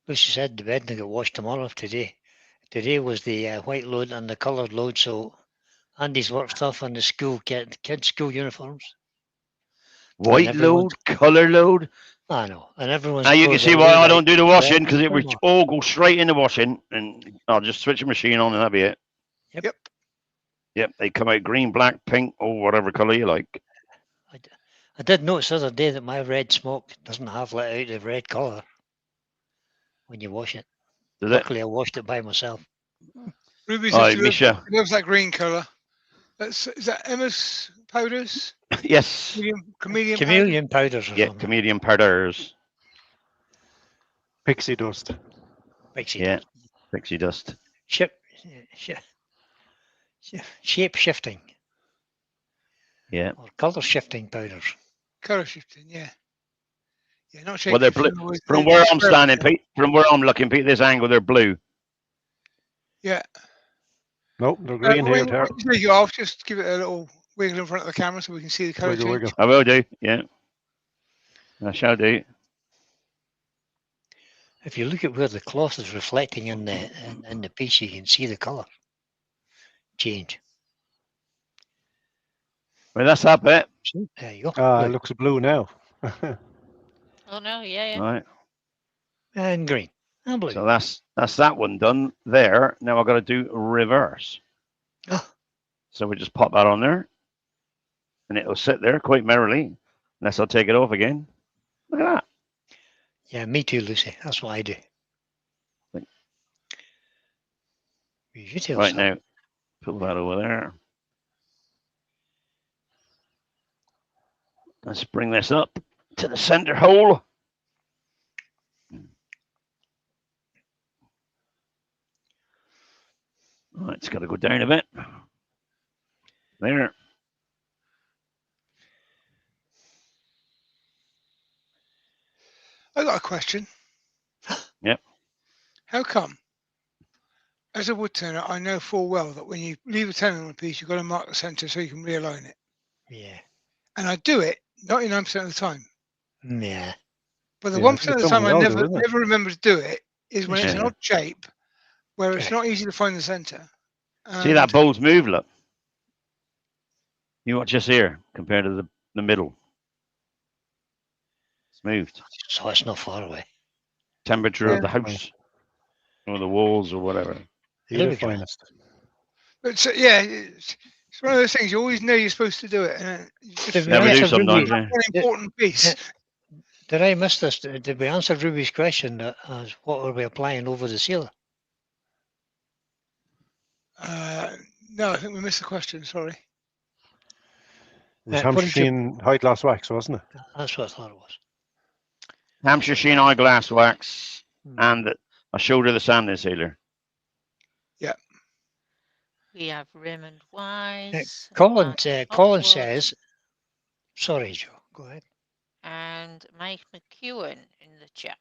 Lucy said the bed will get washed tomorrow. Today was the white load and the coloured load. So Andy's work stuff and the kids' school uniforms. White everyone's- load, colour load. I know, and everyone's. Now you can clothes see are why way I like don't do the washing red because it would and all go straight in the washing, and I'll just switch the machine on and that'll be it. Yep, they come out green, black, pink, or whatever colour you like. I did notice the other day that my red smoke doesn't have let out the red colour when you wash it. Does it? Luckily, I washed it by myself. Ruby All says right, Misha. she loves that green colour. Is that Emma's powders? Yes. Chameleon powders? Chameleon powders or Yeah, something. comedian powders. Pixie dust. Pixie Yeah. dust. Pixie dust. Shape shifting Yeah. or colour shifting powders. Colour shifting, yeah. Yeah, not Well, they're shapeshifting, blue. always- From they where I'm experiment. standing, Pete, from where I'm looking, Pete, this angle, they're blue. Yeah. Nope, they're green here, When Tara. you take it off, just give it a little wiggle in front of the camera so we can see the colour Wiggle, change. wiggle. I will do. Yeah. I shall do. If you look at where the cloth is reflecting in the piece, you can see the colour change. Well, that's that bit. See? There you go. Ah, it Blue looks blue now. Oh no, yeah, yeah. Right. and green and blue. So that's that one done there. Now I've got to do reverse. Ah. So we just pop that on there, and it'll sit there quite merrily, unless I take it off again. Look at that. Yeah, me too, Lucy. That's what I do. Right. You tell Right son. now, pull that over there. Let's bring this up to the center hole. Right, it's got to go down a bit. There. I got a question. Yep. How come, as a wood turner, I know full well that when you leave a turning on a piece, you've got to mark the centre so you can realign it. Yeah. And I do it 99% of the time. Yeah. But the Yeah, 1% of the it's time I something we all do, never isn't it? never remember to do it is when it's an Yeah. odd shape where it's Correct. not easy to find the centre. See that And- bowl's move, look. You watch this here compared to the middle. It's moved. So it's not far away. Temperature Yeah. of the house or the walls or whatever. There You're we the go. finest. But so, yeah, it's one of those things you always know you're supposed to do it. And you just Did we Never do answer sometimes. Ruby- Yeah. an important piece. Did I miss this? Did we answer Ruby's question as what were we applying over the sealer? No, I think we missed the question. Sorry. It was what Hampshire did you- Sheen high glass wax, wasn't it? That's what I thought it was. Hampshire Sheen eyeglass wax Hmm. and a shoulder the sanding sealer. We have Raymond Wise. Colin, Mark Colin Hopwood, says, sorry, Joe, go ahead. and Mike McEwen in the chat.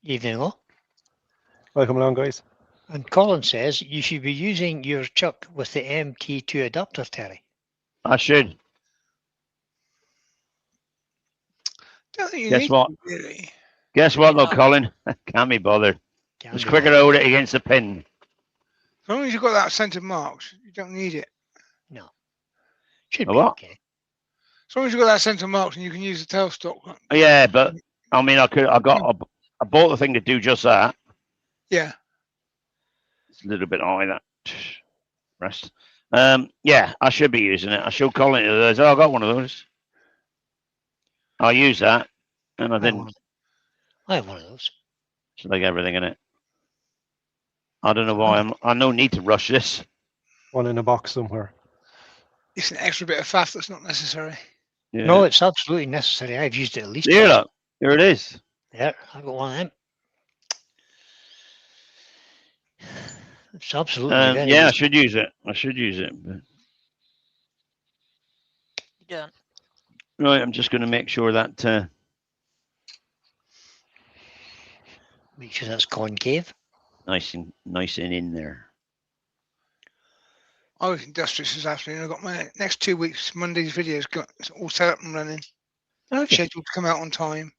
Evening all. Welcome along, guys. And Colin says you should be using your chuck with the MT2 adapter, Terry. I should. Don't think you Guess need what? to, really. Guess what though, Yeah. Colin? Can't be bothered. Can It's be quicker to done. hold it against the pin. As long as you've got that centre marked, you don't need it. Should A be what? okay. As long as you've got that centre marked and you can use the tailstock. Yeah, but I mean, I bought the thing to do just that. Yeah. It's a little bit high, that rest. Yeah, I should be using it. I showed Colin those. Oh, I got one of those. I use that, and I didn't. I have one of those. It's like everything in it. I don't know why. I no need to rush this. One in a box somewhere. It's an extra bit of faff that's not necessary. Yeah. No, it's absolutely necessary. I've used it at least Here, twice. look. Here it is. There, I've got one of them. It's absolutely very Yeah, I useful. should use it. I should use it. But, You don't. right, I'm just going to make sure that Make sure that's concave. nice and in there. I was industrious this afternoon. I've got my next 2 weeks, Monday's videos got it's all set up and running, Okay. scheduled to come out on time.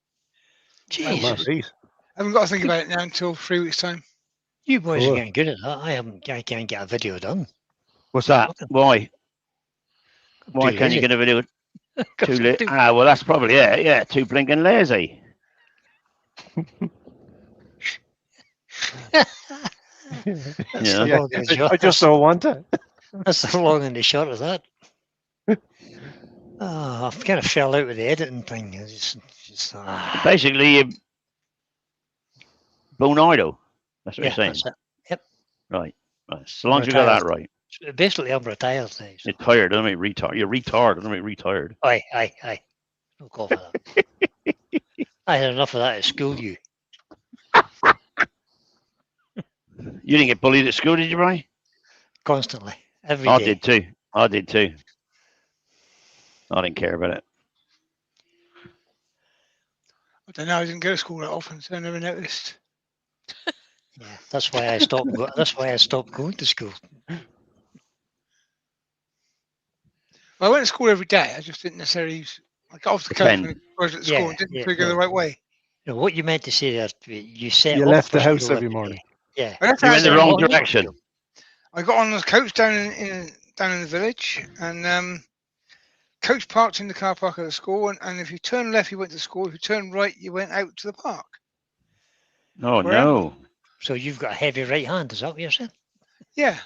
Oh, man, Jesus, geez. I haven't got to think about it now until 3 weeks' time. you boys Cool. are getting good at that. I can't get a video done. What's that? Okay. Why? Why Too can't you lazy. get a video too late? Too- Ah, well, that's probably it. Yeah, too blinking lazy. That's Yeah. the Yeah, long and the short. I just don't want it. That's the long and the short of that. I've kind of fell out with the editing thing. It's just, Basically, Bonido. That's what yeah, you're saying. that's it. Yep. Right. So long as you got that Retired. right. So basically, I'm retired now. So. You're tired, doesn't mean retard. You're retard, doesn't mean retired. Aye. No call for that. I had enough of that at school, you. You didn't get bullied at school, did you, Brian? Constantly. Every I day. did too. I did too. I didn't care about it. I don't know. I didn't go to school that often, so I never noticed. Yeah, that's why I stopped. That's why I stopped going to school. Well, I went to school every day. I just didn't necessarily use. I got off the coach Depend. when I was at school Yeah, and didn't yeah, figure the no. right way. You know, what you meant to say there, you set You up left for the house school every day. morning. Yeah. I left You went the the house wrong morning. direction. I got on the coach down in the village, and coach parked in the car park of the school. And if you turn left, you went to school. If you turn right, you went out to the park. Oh, Where? no. So you've got a heavy right hand, is that what you're saying? Yeah.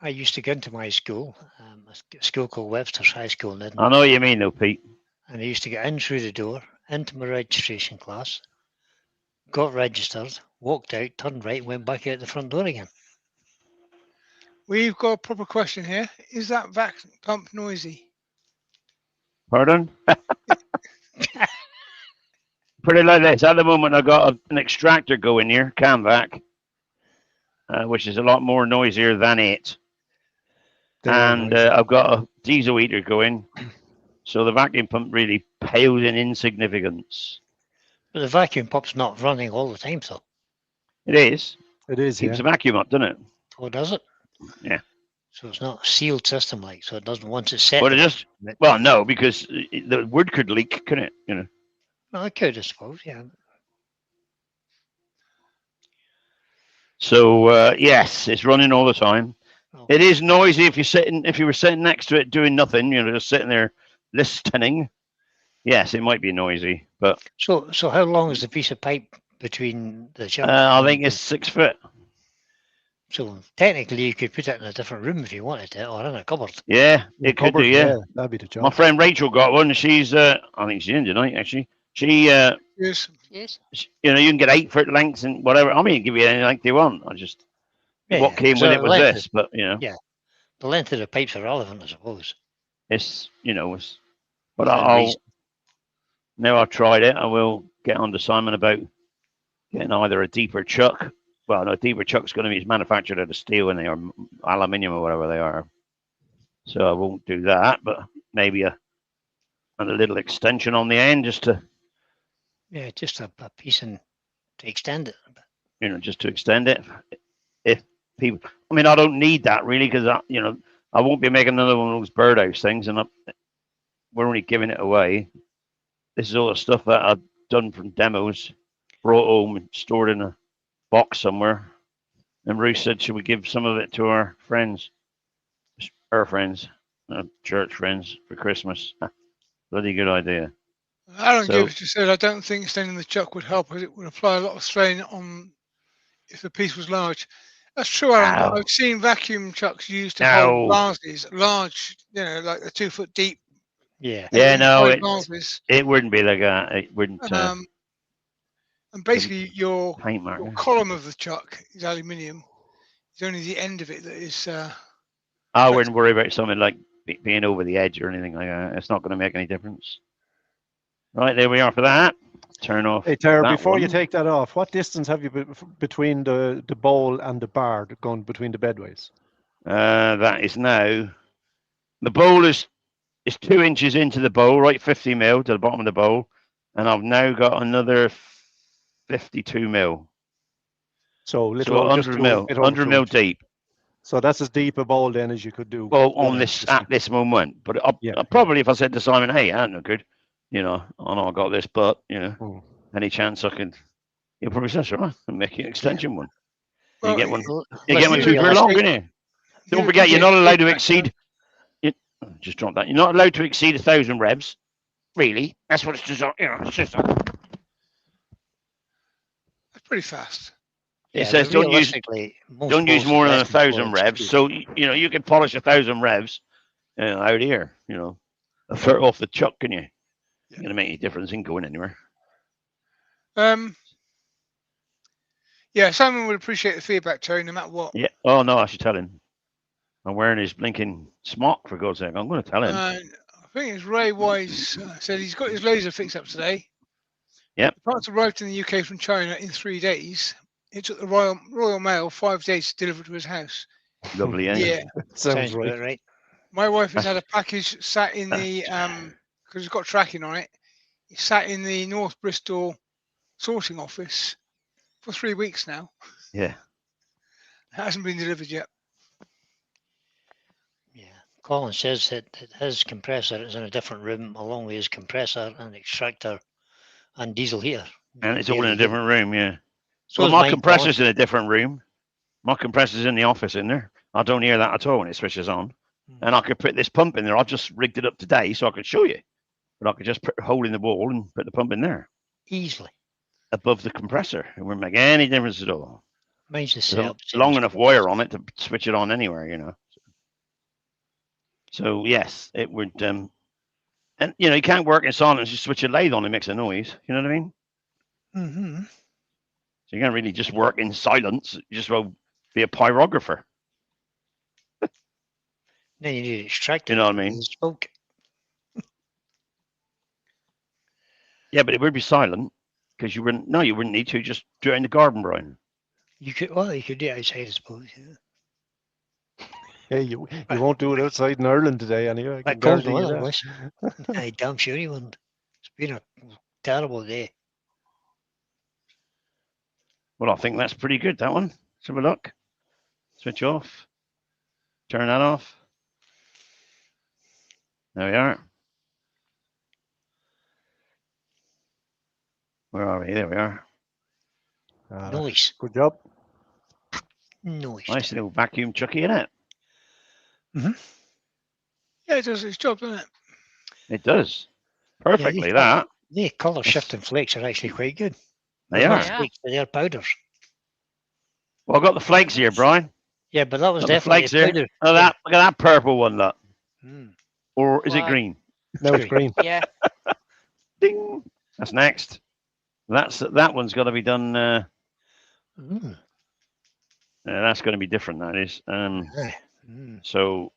I used to go into my school, a school called Webster's High School in Edinburgh, I know what you mean, though, Pete. and I used to get in through the door, into my registration class, got registered, walked out, turned right, went back out the front door again. We've got a proper question here. Is that vac pump noisy? Pardon? Put it like this. At the moment, I got an extractor going here, Camvac, which is a lot more noisier than it. They are And noisy. I've got a diesel heater going. So the vacuum pump really pales in insignificance. But the vacuum pump's not running all the time, so. It is. It is, Keeps yeah. the vacuum up, doesn't it? Oh, does it? Yeah. So it's not a sealed system like, so it doesn't, once it's set. But it just, well, no, because the wood could leak, couldn't it? You know. Well, it could, I suppose, yeah. So yes, it's running all the time. Oh. It is noisy if you were sitting next to it doing nothing, you know, just sitting there listening. Yes, it might be noisy, but So how long is the piece of pipe between the jump? I think it's 6 foot. So technically, you could put it in a different room if you wanted it, or in a cupboard. Yeah, it could do. Cupboard, Yeah. that'd be the job. My friend Rachel got one. She's I think she's in tonight actually. She Yes. Yes. you know, you can get 8 foot lengths and whatever. I mean, give you any length you want. I just what came So with it the was length this, but you know, The length of the pipe's irrelevant, I suppose. it's you know, but Within I'll reason. now I've tried it. I will get on to Simon about getting either a deeper chuck. Well, no, a deeper chuck's going to be manufactured out of steel and they are aluminium or whatever they are. So I won't do that, but maybe a little extension on the end just to Yeah, just a piece and to extend it. you know, just to extend it. If people, I mean, I don't need that really because you know, I won't be making another one of those birdhouse things, and we're only giving it away. This is all the stuff that I've done from demos, brought home and stored in a box somewhere. And Ruth said, should we give some of it to our friends, church friends for Christmas? Bloody good idea. Aaron So- Gibbs just said, I don't think extending the chuck would help, as it would apply a lot of strain on if the piece was large. That's true, Aaron. But No. I've seen vacuum chucks used to No. hold vases, large, you know, like a 2 foot deep. Yeah. Yeah, no, inside vases. it wouldn't be like that. It wouldn't And basically, your paint mark. column of the chuck is aluminium. It's only the end of it that is. I wouldn't worry about something like being over the edge or anything like that. It's not going to make any difference. Right, there we are for that. Turn off. Hey, Tara, that before you one. take that off, what distance have you between the bowl and the bar going between the bedways? That is now. The bowl is 2 inches into the bowl, right? 50 mil to the bottom of the bowl. And I've now got another 52 mil. So So little over- just 100 two- mil, bit over 100 2 mil inches. deep. So that's as deep a bowl then as you could do. Well, on Yeah, this just- at this moment, but I'll Yeah. probably if I said to Simon, "Hey, I no good," you know, I know I got this, but you know, Hmm. any chance I can, he'll probably say, "Sure, and make an extension one." Well, you get one. Well, You let's get one be 2 foot realistic. long, innit? Don't forget, you're not allowed to exceed. Just drop that. You're not allowed to exceed 1,000 revs. Really, that's what it's designed. You know, it's just. That's pretty fast. It Yeah, says but don't use realistically, most don't use bowls more are than less than 4 1,000 inches revs. deep. So you know you can polish 1,000 revs, out here, a foot off the chuck, can you? Ain't going to make any difference in going anywhere. Yeah, Simon would appreciate the feedback, Terry, no matter what. Yeah. Oh, no, I should tell him. I'm wearing his blinking smock, for God's sake. I'm going to tell him. I think it's Ray Wise said he's got his laser fixed up today. Yep. The parts arrived in the UK from China in 3 days. It took the Royal Mail 5 days to deliver to his house. Lovely, eh? Yeah. Sounds about right. right. My wife has had a package sat in the because it's got tracking on it. It sat in the North Bristol sorting office for 3 weeks now. Yeah. It hasn't been delivered yet. Yeah. Colin says that his compressor is in a different room along with his compressor and extractor and diesel heater. And it's all in a different room, yeah. So Well, is my mine, compressor's in a different room. My compressor's in the office in there. I don't hear that at all when it switches on. And I could put this pump in there. I've just rigged it up today so I could show you. But I could just put a hole in the wall and put the pump in there Easily. above the compressor. It wouldn't make any difference at all. Mine's the There's setup. a long enough wire on it to switch it on anywhere, So yes, it would. And you can't work in silence. You switch a lathe on, it makes a noise. You know what I mean? Mm-hmm. So you can't really just work in silence. You just will be a pyrographer. Then you need extractor. You know what I mean? and smoke. Yeah, but it would be silent because you wouldn't. No, you wouldn't need to. Just do it in the garden, Brian. You could do it outside, I suppose. Yeah. Yeah, you won't do it outside in Ireland today, anyway. I can That cold guarantee you weather that. was. I damn sure you wouldn't. It's been a terrible day. Well, I think that's pretty good. That one. Let's have a look. Switch off. Turn that off. There we are. Where are we? There we are. Noise. Good job. Noise. Nice little vacuum chucky in it. Yeah, it does its job, doesn't it? It does. Perfectly, Yeah, that. The colour shifting flakes are actually quite good. They They're are. not flakes, they're powders. Well, I've got the flakes here, Brian. Yeah, but that was Got the definitely flakes here. powder. Look at that purple one, look. Mm. Or is it Why? green? Now it's green. Yeah. Ding. That's next. That one's got to be done. Mm. That's going to be different. That is. Aye. Mm. So,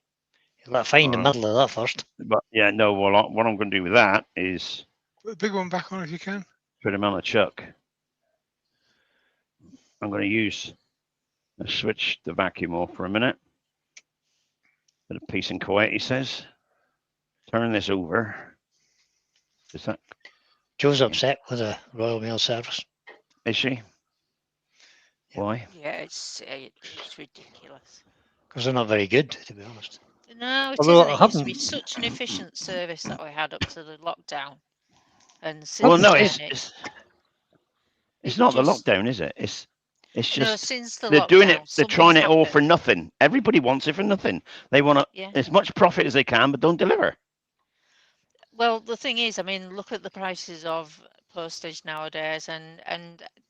Let's find the middle of that first. but yeah, no. Well, what I'm going to do with that is Put the big one back on if you can. put him on a chuck. I'm going to switch the vacuum off for a minute. Bit of peace and quiet, he says. Turn this over. Is that? Joe's upset with the Royal Mail service. Is she? Why? Yeah, it's ridiculous. Because they're not very good, to be honest. No, it Although isn't. I It used to haven't- be such an efficient service that we had up to the lockdown. And since Well, no, then, it's not the just- lockdown, is it? It's no, just since the they're doing it. lockdown, They're trying it all something's for happened. nothing. Everybody wants it for nothing. They want Yeah. as much profit as they can, but don't deliver. Well, the thing is, I mean, look at the prices of postage nowadays, and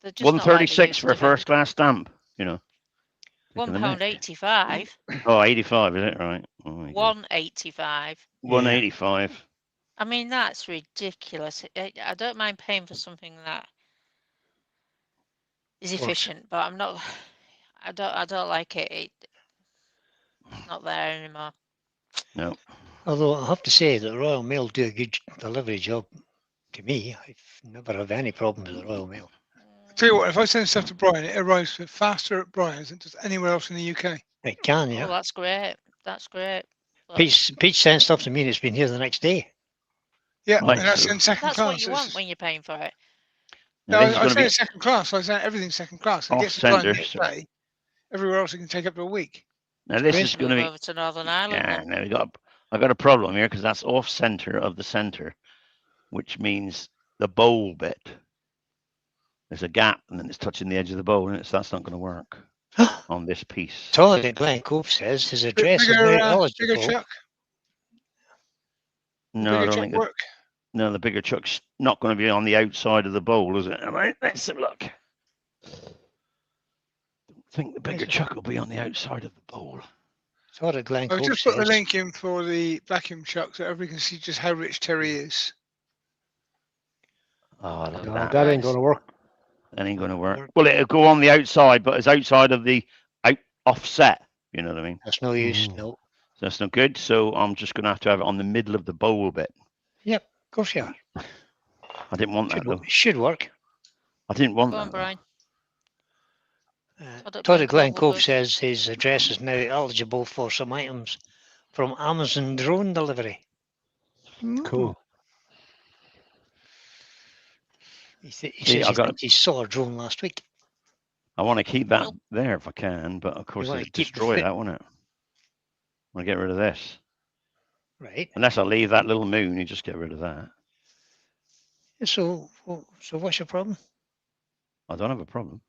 they're just One not like they 36 used for a to be. first class stamp. £1.85, Oh, 85, is it right? Oh, my God. £1.85. 185. I mean, that's ridiculous. I don't mind paying for something that is efficient, but I'm not. I don't like it. It's not there anymore. No. Although I have to say that the Royal Mail do a good delivery job to me. I've never had any problems with the Royal Mail. Tell you what, if I send stuff to Brian, it arrives faster at Brian's than just anywhere else in the UK. It can, Oh, yeah. that's great. That's great. But Peach sends stuff to me and it's been here the next day. Yeah, Right, and that's so- in second that's class. what you want when you're paying for it. Now, No, this is I going to sent be it second class. I sent everything second class. It off gets to Brian the centre. next So, day. Everywhere else it can take up to a week. now this great. is going to Move be. over to Northern Ireland. Yeah, then. now I got a problem here because that's off center of the center, which means the bowl bit. There's a gap and then it's touching the edge of the bowl, and that's not going to work on this piece. Todd at Glen Cove says his address is Bigger, very bigger eligible. chuck. No, I Bigger don't chuck think. work. No, the bigger chuck's not going to be on the outside of the bowl, is it? All right, let's have a look. Don't think the bigger chuck will be on the outside of the bowl. So what Glenn I've Cove just put the says, link in for the vacuum chuck so everybody can see just how rich Terry is. Oh, look at No, that. that ain't going to work. That ain't going to work. Work. Well, it'll go on the outside, but it's outside of the offset. You know what I mean? that's no use. Mm. No. So that's not good. So I'm just going to have it on the middle of the bowl bit. Yep, of course you are. I didn't want that Should, though. should work. I didn't want Go on, that. Though. Brian. Todd at Glen Cove will Cove do. says his address is now eligible for some items from Amazon drone delivery. Cool. He See, says I he got. thinks he saw a drone last week. I want to keep that Nope. there if I can, but of course wanna it'd keep the destroy foot- that, wouldn't it? I want to get rid of this. Right. Unless I leave that little moon, you just get rid of that. So what's your problem? I don't have a problem.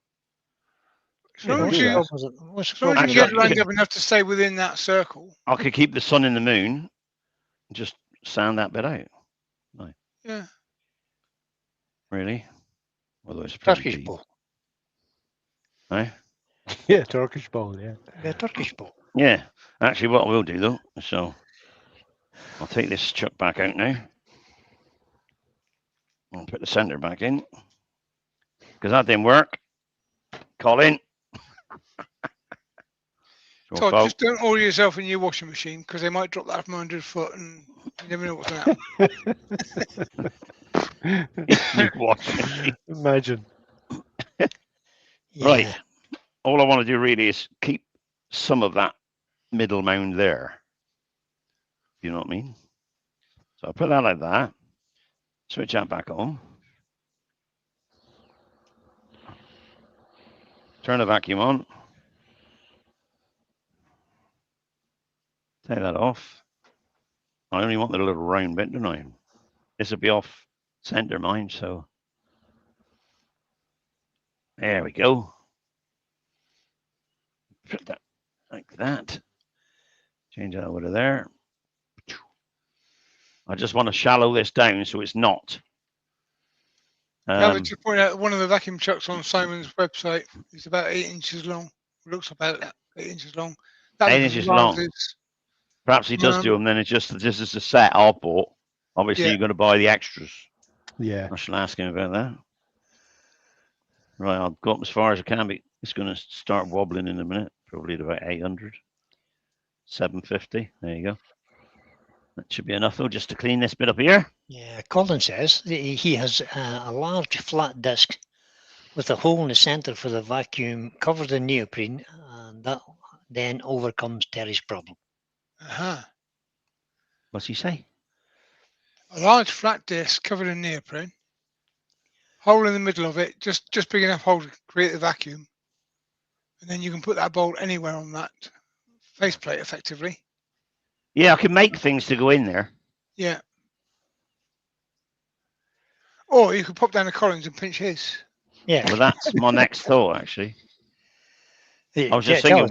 As long Yeah, as do you, that. What's the as long as problem? you can get Actually, lined up enough to stay within that circle. I could keep the sun and the moon, just sound that bit out. Yeah. Really? Although it's pretty Turkish deep. bowl. Eh? Yeah, Turkish bowl, yeah. Yeah, Turkish bowl. Yeah. Actually, what I will do though, so I'll take this chuck back out now. I'll put the center back in because that didn't work. Colin. It's your Todd, fault. just don't order yourself a new washing machine because they might drop that from 100 foot and you never know what's going to happen. New washing machine. Imagine. Yeah. Right. All I want to do really is keep some of that middle mound there. You know what I mean? So I'll put that like that. Switch that back on. Turn the vacuum on. Take that off. I only want the little round bit, don't I? This will be off center mine, so there we go. Put that like that. Change that over to there. I just want to shallow this down so it's not. I would just point out one of the vacuum chucks on Simon's website is about 8 inches long. Looks about 8 inches long. That 8 one inches rather long. is- Perhaps he does do them. Then it's just this is the set I bought. Obviously, Yeah. you're going to buy the extras. Yeah. I shall ask him about that. Right, I'll go up as far as I can. But it's going to start wobbling in a minute. Probably at about 800, 750. There you go. That should be enough though, just to clean this bit up here. Yeah, Colin says that he has a large flat disc with a hole in the centre for the vacuum covered in neoprene, and that then overcomes Terry's problem. Uh-huh. What's he say? A large flat disc covered in neoprene. Hole in the middle of it, just big enough hole to create the vacuum. And then you can put that bolt anywhere on that faceplate effectively. Yeah, I can make things to go in there. Yeah. Or you could pop down to Collins and pinch his. Yeah. Well, that's my next thought, actually. I was just thinking,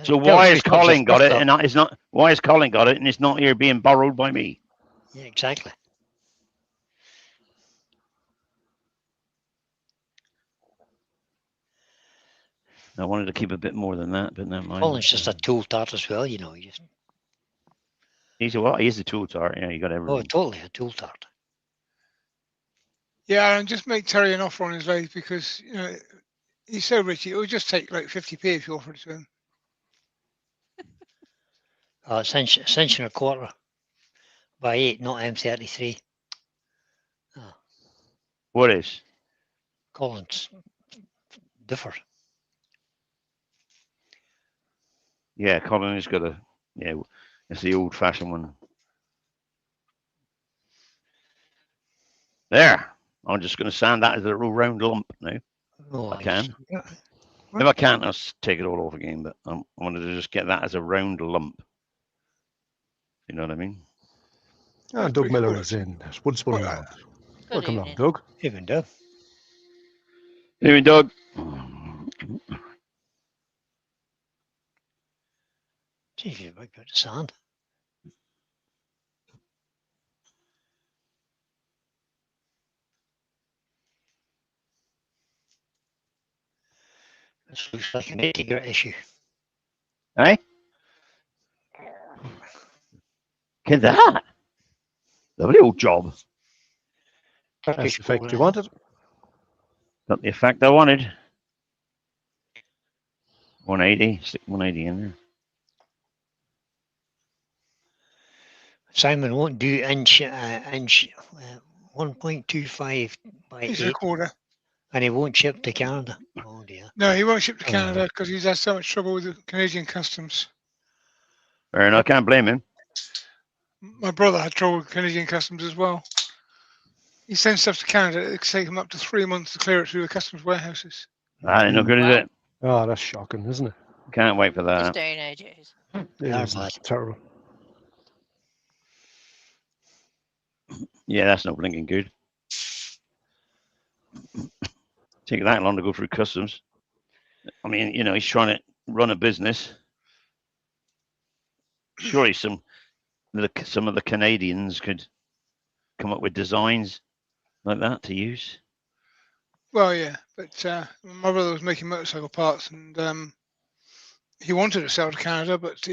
So why has Colin got it and it's not? Why has Colin got it and it's not here being borrowed by me? Yeah, exactly. I wanted to keep a bit more than that, but never mind. Colin's just a tool tart as well, you know. He's a what? He's a tool tart. Yeah, you got Oh, everything. totally a tool tart. Yeah, and just make Terry an offer on his lathe because, you know, he's so rich, it would just take like 50p if you offered it to him. Cinch and a quarter by 8, not M33. What is? Colin's differ. Yeah, Colin has got a. Yeah, it's the old-fashioned one. There. I'm just going to sand that as a real round lump now. Oh, I can. yeah. If I can't, I'll take it all off again. But I wanted to just get that as a round lump. You know what I mean? Ah, That's Doug pretty Miller good. is in. Woodsboro Well, Land. Good Welcome along, evening. Doug. Even though. Anyway, Doug. Gee, you might go to sand. This looks like an etiquette issue. Eh? Look at that. Lovely old job. That's Turkish the effect bowl, you eh? wanted. Got the effect I wanted. 180. Stick 180 in there. Simon won't do inch 1.25 by He's 8, a quarter. and he won't ship to Canada. Oh dear. No, he won't ship to Oh. Canada because he's had so much trouble with the Canadian customs. Fair enough. I can't blame him. My brother had trouble with Canadian customs as well. He sends stuff to Canada. It can take him up to 3 months to clear it through the customs warehouses. That ain't no good, is Wow. it? Oh, that's shocking, isn't it? Can't wait for This that. day and age it is. They are It is bad. terrible. Yeah, that's not blinking good. Take that long to go through customs. I mean, you know, he's trying to run a business. Surely some of the Canadians could come up with designs like that to use. Well, yeah, but my brother was making motorcycle parts, and he wanted to sell to Canada, but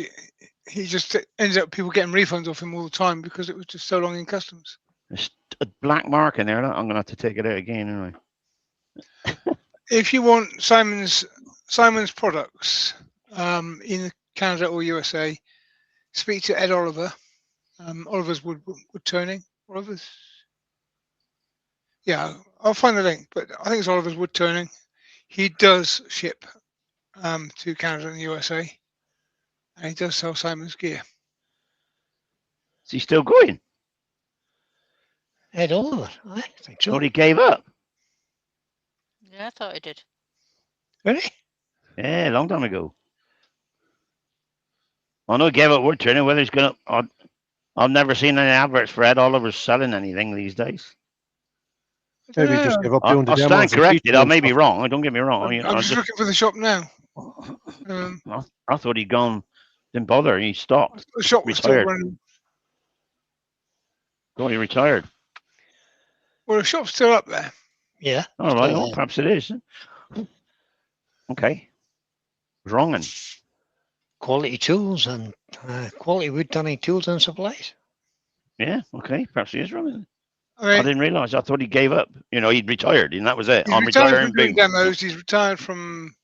he just ends up people getting refunds off him all the time because it was just so long in customs. There's a black mark in there. I'm going to have to take it out again, anyway. If you want Simon's products in Canada or USA, speak to Ed Oliver. Oliver's wood turning. Oliver's. Yeah, I'll find the link, but I think it's Oliver's wood turning. He does ship to Canada and the USA, and he does sell Simon's gear. Is he still going? Ed Oliver, I think so. Thought he gave up. Yeah, I thought he did. Really? Yeah, a long time ago. I know he gave up wood turning. Whether he's going to... I've never seen any adverts for Ed Oliver selling anything these days. Maybe just give up I'll doing the stand demos and corrected. teaching I them may be stuff. wrong. Don't get me wrong. I'm I just just- looking for the shop now. Um, I thought he'd gone, didn't bother. He stopped. the shop was still Retired. running. Thought he retired. Well, the shop's still up there. Yeah. All right. Still Well, there. perhaps it is. Okay. Was wrong. And Quality tools and quality wood turning tools and supplies. yeah. Okay. Perhaps he is wrong. I I mean, didn't realise. I thought he gave up. You know, he'd retired, and that was it. he's I'm retired retiring. from doing Boom. demos. He's retired from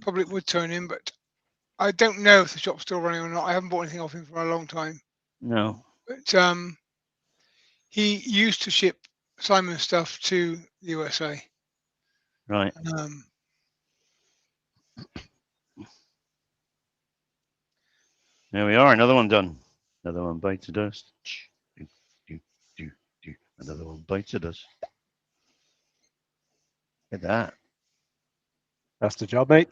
public wood turning, but I don't know if the shop's still running or not. I haven't bought anything off him for a long time. No. But he used to ship Simon stuff to the USA. Right. There we are. Another one done. Another one bites the dust. Another one bites the dust. Look at that. That's the job, mate.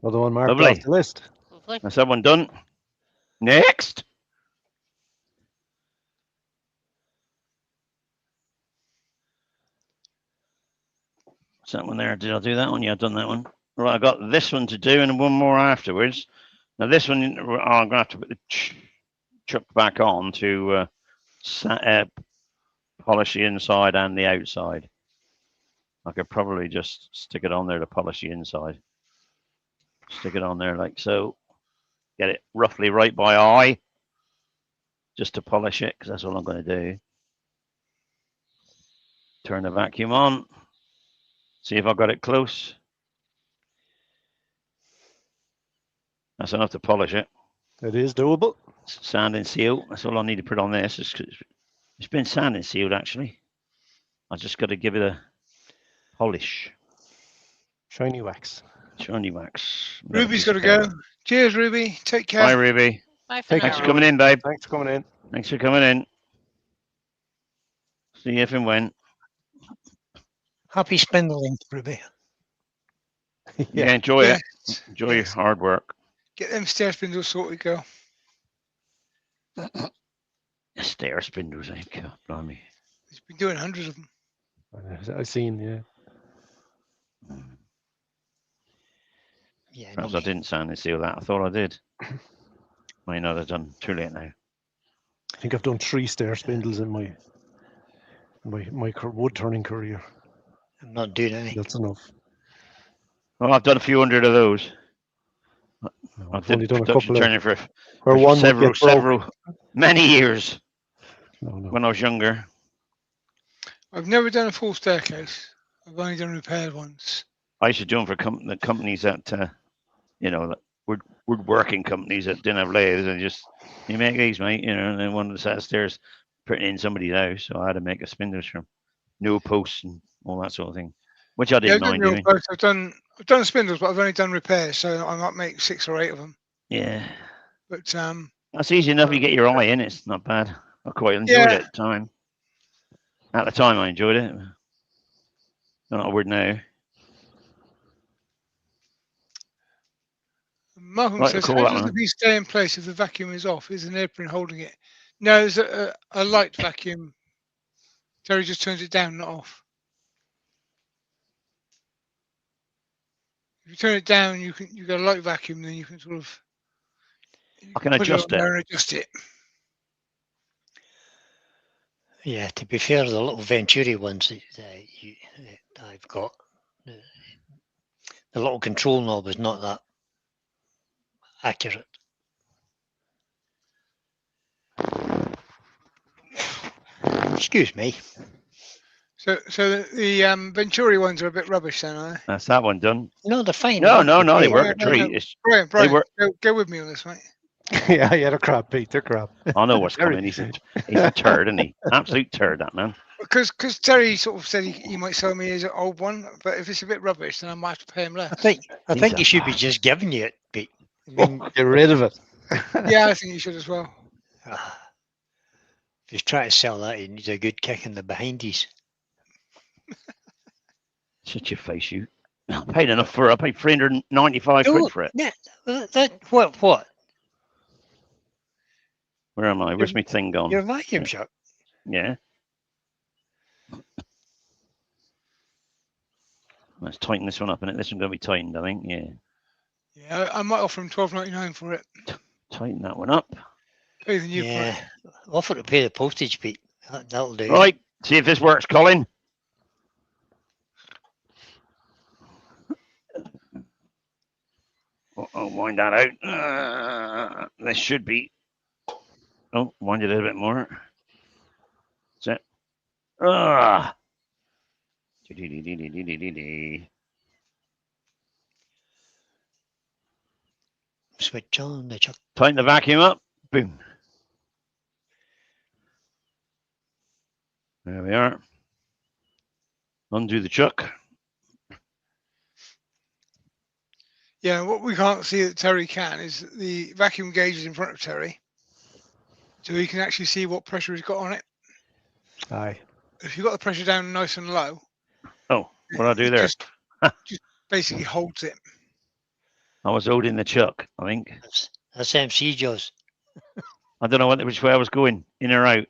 Another one marked Lovely. off the list. Lovely. That's that one done. Next. What's that one there? Did I do that one? Yeah, I've done that one. Right, I got this one to do and one more afterwards. Now this one, I'm going to have to put the chuck back on to polish the inside and the outside. I could probably just stick it on there to polish the inside. Stick it on there like so. Get it roughly right by eye. Just to polish it, because that's all I'm going to do. Turn the vacuum on. See if I've got it close. That's enough to polish it. It is doable. Sand and seal. That's all I need to put on this. It's been sand and sealed, actually. I just got to give it a polish. Shiny wax. Shiny wax. Ruby's got to go. Cheers, Ruby. Take care. Bye, Ruby. Bye for Take now. Thanks for coming in, babe. Thanks for coming in. Thanks for coming in. See you if and when. Happy spindling, Ruby. Yeah, enjoy Yeah. it. Enjoy your hard work. Get them stair spindles sorted, girl. Stair spindles, eh? God, blimey. He's been doing hundreds of them. I've seen, yeah. Yeah. Perhaps no, I didn't sand and seal that. I thought I did. Might not have done. Too late now. I think I've done 3 stair spindles in my wood turning career. I'm not doing any. That's enough. Well, I've done a few hundred of those. I I've only did done a production couple of turning for where one would get broke. many years No. when I was younger. I've never done a full staircase. I've only done repaired ones. I used to do them for the companies that, that woodworking companies that didn't have lathes, and just, you make these, mate, and then one of the set of stairs putting in somebody's house. So I had to make a spindles from new posts and all that sort of thing, which I Yeah, didn't I've done mind real doing. posts. I've done spindles, but I've only done repairs, so I might make 6 or 8 of them. Yeah, But that's easy enough. You get your eye in. It's not bad. I quite enjoyed it at the time. At the time, I enjoyed it. Not a word now. Malcolm Like to says, call how that does the one. bee stay in place if the vacuum is off? Is an apron holding it? No, there's a light vacuum. Terry just turns it down, not off. If you turn it down, you get a light vacuum, then you can sort of I can put adjust on it. there and adjust it. Yeah, to be fair, the little Venturi ones that I've got, the little control knob is not that accurate. Excuse me. So the Venturi ones are a bit rubbish, then, are they? That's that one done. No, they're fine. No, enough to they play. work Yeah, a treat. It's, Brian, were- go with me on this, mate. Yeah, they're crap, Pete. They're crap. I know what's Very- coming. He's a turd, isn't he? Absolute turd, that man. Because Terry sort of said he might sell me his old one, but if it's a bit rubbish, then I might have to pay him less. I think He's he a should be bastard. just giving you it, Pete. I mean, Get rid of it. Yeah, I think you should as well. if he's trying to sell that, he needs a good kick in the behindies. Shut your face, you. I paid enough for it. I paid 395 quid for it. Yeah, what? Where am I? Where's my thing gone? Your vacuum shop. Yeah. Let's tighten this one up, and this one's going to be tightened, I think. Yeah. Yeah, I might offer him $12.99 for it. Tighten that one up. Pay the new Yeah, price. offer to pay the postage, Pete. That'll do. Right. See if this works, Colin. I'll wind that out. This should be. Oh, wind it a little bit more. That's it. Ah. Switch on the chuck. Tighten the vacuum up. Boom. There we are. Undo the chuck. Yeah, what we can't see that Terry can is the vacuum gauge is in front of Terry. So he can actually see what pressure he's got on it. Aye. If you've got the pressure down nice and low, Oh, what do I do it there? just basically holds it. I was holding the chuck, I think. That's MC Jaws. I don't know which way I was going, in or out.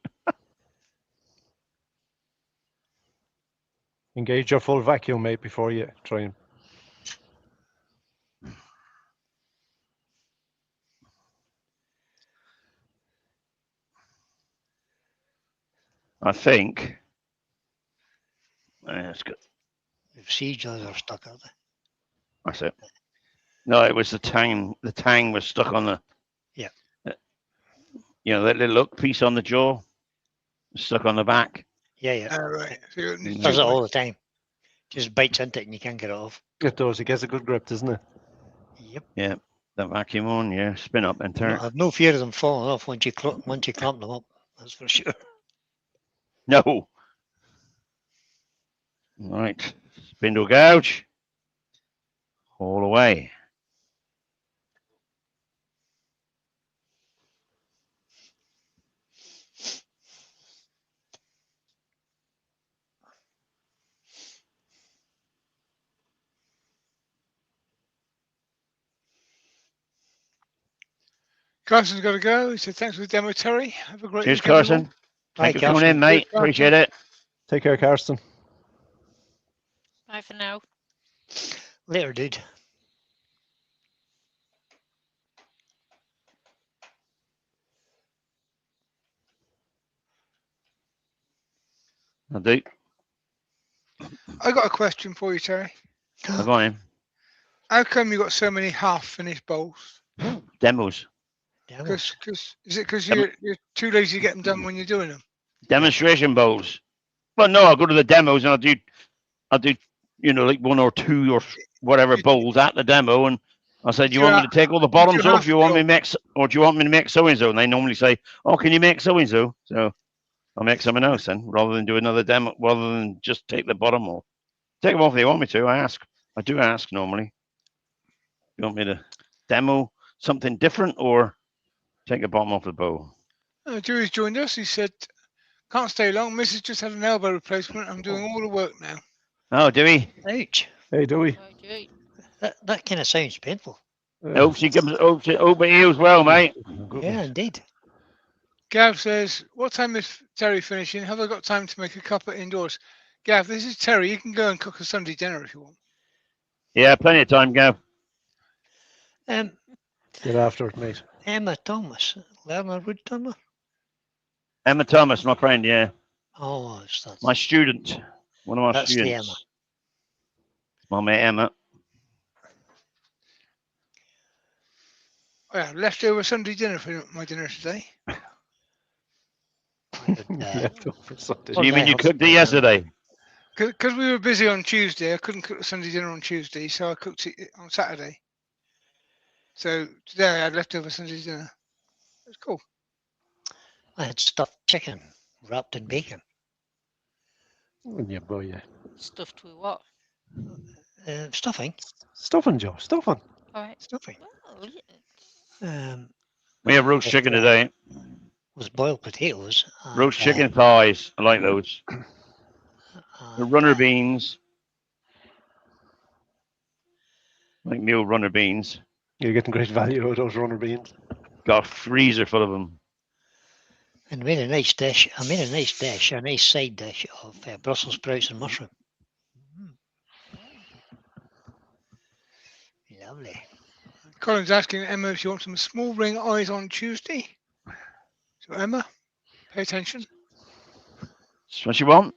Engage your full vacuum, mate, before you try and. I think. That's good. MC Jaws are stuck, are they? That's it. No, it was the tang. The tang was stuck on the. Yeah. That little hook piece on the jaw, stuck on the back. Yeah. Right. So you need Does to- it all the time. Just bites into it and you can't get it off. It does. It gets a good grip, doesn't it? Yep. The vacuum on, yeah. Spin up and turn. I've no fear of them falling off once you clamp them up. That's for sure. No. Right. Spindle gouge. All the way. Carson's got to go. He said, thanks for the demo, Terry. Have a great Cheers, weekend, everyone. Carson. Thank you for Carson. coming in, mate. Carson. Appreciate it. Take care, Karsten. Bye for now. Later, dude. I'll do. I got a question for you, Terry. I'll go on in. How come you got so many half-finished bowls? demos, Demos. Is it because Demo- you're too lazy to get them done when you're doing them? demonstration bowls. Well, no, I'll go to the demos and I'll do, like 1 or 2 or whatever You- bowls at the demo, and I said, "Do you do want me ha- to take all the do bottoms off? half Do you the want me to job. mix, or do you want me to make so and so?" And they normally say, "Oh, can you make so and so?" So I'll make something else then, rather than do another demo, rather than just take the bottom off. Take them off if they want me to. I do ask normally. You want me to demo something different or take the bottom off the bowl? Dewey's joined us. He said, "Can't stay long. Mrs. just had an elbow replacement. I'm doing all the work now." Oh, do we? Ouch. Hey, do we? Oh, gee. That kind of sounds painful. Hope she comes. Hope it heals well, mate. Yeah, indeed. Gav says, "What time is Terry finishing? Have I got time to make a cuppa indoors?" Gav, this is Terry. You can go and cook a Sunday dinner if you want. Yeah, plenty of time, Gav. Um, Get after it, mate. Emma Thomas, Lerner Wood Turner. Emma Thomas, my friend. Yeah, Oh, that's my student. One of my That's the students. Emma. My mate Emma. Oh, yeah, leftover Sunday dinner for my dinner today. Leftover Sunday. So you Oh, mean yeah. you cooked it yesterday? Because we were busy on Tuesday, I couldn't cook the Sunday dinner on Tuesday, so I cooked it on Saturday. So today I had leftover Sunday dinner. It's cool. I had stuffed chicken wrapped in bacon. Yeah, boy, yeah. Stuffed with what? Stuffing. Stuffing, Joe. Stuffing. All right. Stuffing. Well, yeah. We have roast chicken today. Was boiled potatoes. and, Roast chicken thighs. I like those. The and, runner beans. Like meal runner beans. You're getting great value out of those runner beans. Got a freezer full of them. And made a nice dish. I made a nice side dish of Brussels sprouts and mushroom. Lovely. Colin's asking Emma if she wants some small ring eyes on Tuesday. So Emma, pay attention. That's what you want?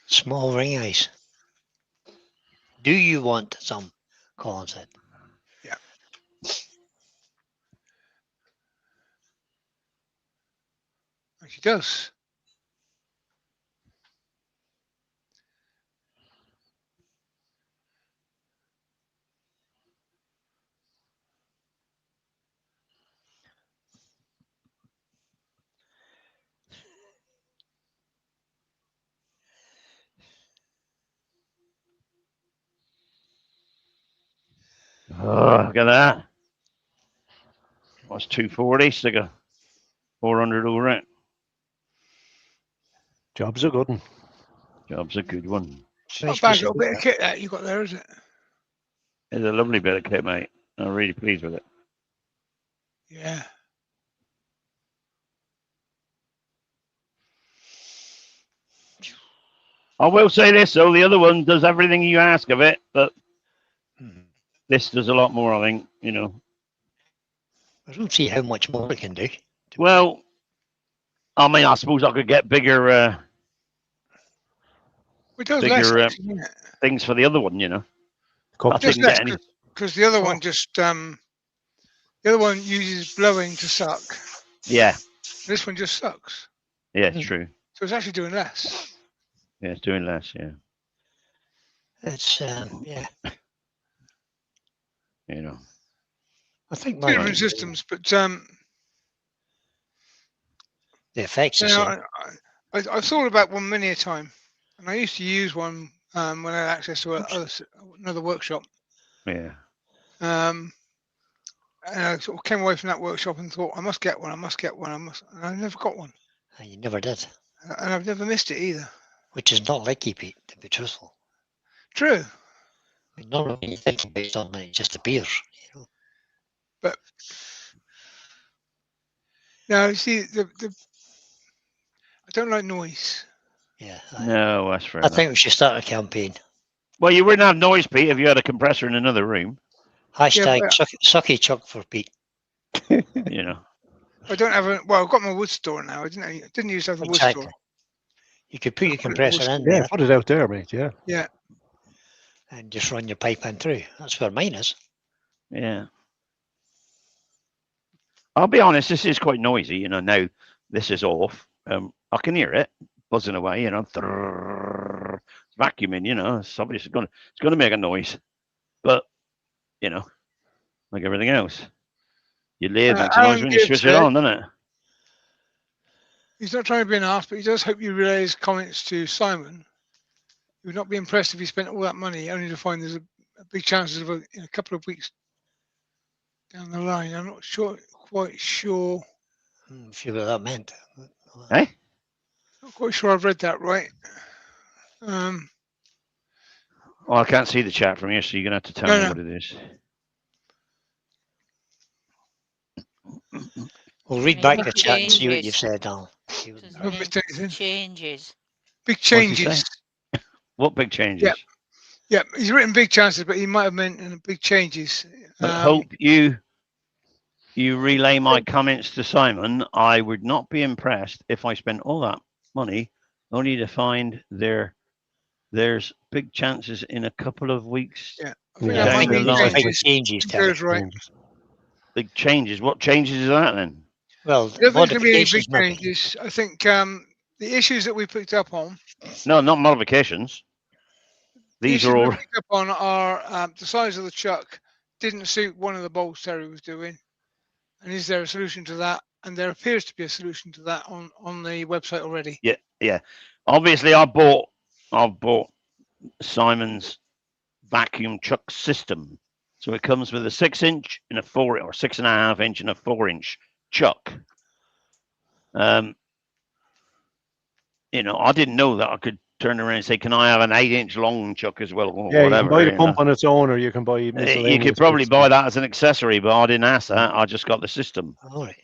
Small ring eyes. Do you want some? Colin said. And she does. Oh, look at that. What's 240? Stick a 400 over it. Job's a good one. Job's a good one. Nice Not a bad piece little of bit of wood, kit that you got there, is it? It's a lovely bit of kit, mate. I'm really pleased with it. Yeah. I will say this, though. The other one does everything you ask of it, but Mhm. this does a lot more, I think, I don't see how much more it can do. Well, I mean, I suppose I could get bigger It does less, Bigger, actually, doesn't it? things for the other one, I Cup Just didn't less get any. because the other Oh. one just the other one uses blowing to suck. Yeah, This one just sucks. yeah, it's Hmm. true. So it's actually doing less. Yeah, it's doing less, yeah. It's yeah. I think Two my different systems, but the effects the you know, same. I've thought about one many a time, and I used to use one when I had access to another workshop. Yeah. And I sort of came away from that workshop and thought, I must get one. I must get one. And I never got one, And you never did. and I've never missed it either. Which is not lucky, Pete, to be truthful. True, I mean, normally when you think about something, it just appears. now you see I don't like noise. Yeah. No, that's fair I enough. think we should start a campaign. Well, you wouldn't have noise, Pete, if you had a compressor in another room. Hashtag but- sucky chuck for Pete. You know. I don't have I've got my wood store now. I didn't used to have the wood Exactly. store. You could put your Put it in the compressor in Yeah, there put it out there, mate. Yeah. and just run your pipe in through. That's where mine is. Yeah. I'll be honest, this is quite noisy. You know, now this is off. I can hear it buzzing away. You know, it's vacuuming. You know, it's obviously going to make a noise. But you know, like everything else, your lathe makes a noise Alan when you Gibbs switch it said- on, doesn't it? He's not trying to be an arse, but he does hope you relay his comments to Simon. He would not be impressed if he spent all that money only to find there's a big chances of in a couple of weeks down the line. I'm not quite sure. See what that meant. Eh? Not quite sure I've read that right. Well, I can't see the chat from here, so you're gonna have to tell No, me no. what it is. We'll read Make back the the chat and see what you've changes. said, Al. See what- Just Haven't make missed anything. changes. Big What's he say? changes. What big changes? Yeah, he's written big chances, but he might have meant big changes. I hope you relay my comments to Simon. I would not be impressed if I spent all that money only to find there's big chances in a couple of weeks. Yeah, I think Yeah, that I might think be down the it's line. big changes. changes, Terry. Goes right. Big changes. What changes is that then? Well, I don't think there's going to be any modifications big maybe. changes. I think the issues that we picked up on, No, not modifications. the These issues are we all picked up on are the size of the chuck didn't suit one of the bolts Terry was doing. And is there a solution to that? And there appears to be a solution to that on the website already. yeah. Obviously, I bought Simon's vacuum chuck system. So it comes with a 6-inch and a 4 or 6.5-inch and a 4-inch chuck. You know, I didn't know that I could turn around and say, "Can I have an 8-inch long chuck as well?" Or Yeah, whatever. you can buy the you pump know. on its own, or you can buy. You miscellaneous could probably bits. buy that as an accessory, but I didn't ask that. I just got the system. All right.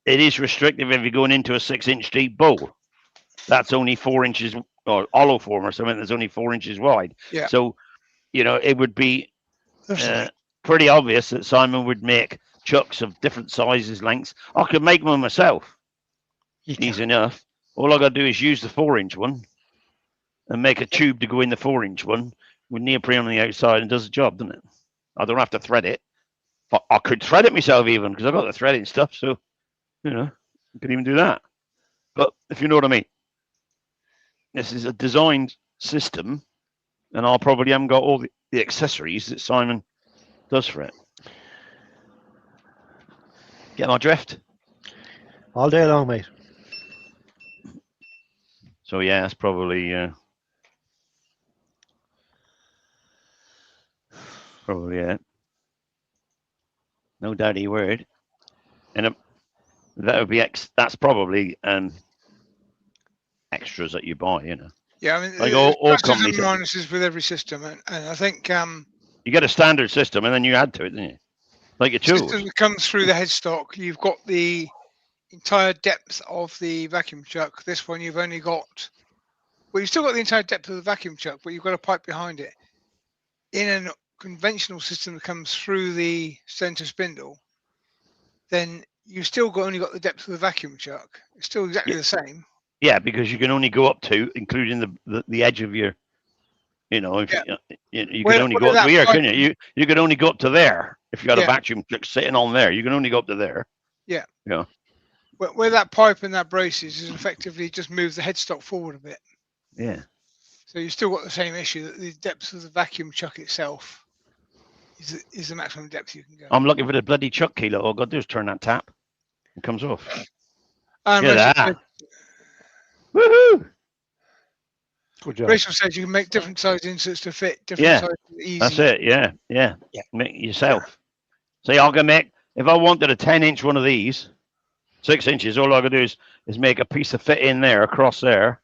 It is restrictive if you're going into a 6-inch deep bowl. That's only 4 inches, or hollow form or something that's only 4 inches wide. Yeah. So, you know, it would be There's pretty obvious that Simon would make chucks of different sizes, lengths. I could make them myself, you can. easy enough. All I got to do is use the 4-inch one and make a tube to go in the 4-inch one with neoprene on the outside, and does the job, doesn't it? I don't have to thread it. I could thread it myself even, because I've got the threading stuff. So, you know, I could even do that. But if you know what I mean, this is a designed system, and I probably haven't got all the accessories that Simon does for it. Get my drift? All day long, mate. So yeah, that's probably it. No doughty word. And that would be that's probably extras that you buy, you know. Yeah, I mean, Like there's all pluses companies, and minuses with every system, and I think you get a standard system and then you add to it, don't you? Like your tools. system that comes through the headstock, you've got the entire depth of the vacuum chuck. This one you've only got, well, you've still got the entire depth of the vacuum chuck, but you've got a pipe behind it. In a conventional system that comes through the center spindle, then you've still only got the depth of the vacuum chuck. It's still exactly the same. Yeah, because you can only go up to, including the edge of your, you know, if you Where- can only where go up that to here, pipe- couldn't you? You could only go up to there. If you got a Yeah. vacuum chuck sitting on there, you can only go up to there. Where that pipe and that braces is effectively just move the headstock forward a bit. Yeah. So you've still got the same issue that the depth of the vacuum chuck itself is the maximum depth you can go. I'm looking for the bloody chuck key. All I've got to do is turn that tap. It comes off. And Yeah, Rachel that. said- Woohoo! Good job. Rachel said you can make different size inserts to fit different Yeah, sizes easy. That's it. Yeah. Yeah. Make it yourself. See, I can make, if I wanted a 10-inch one of these, 6 inches, all I could do is make a piece of fit in there, across there,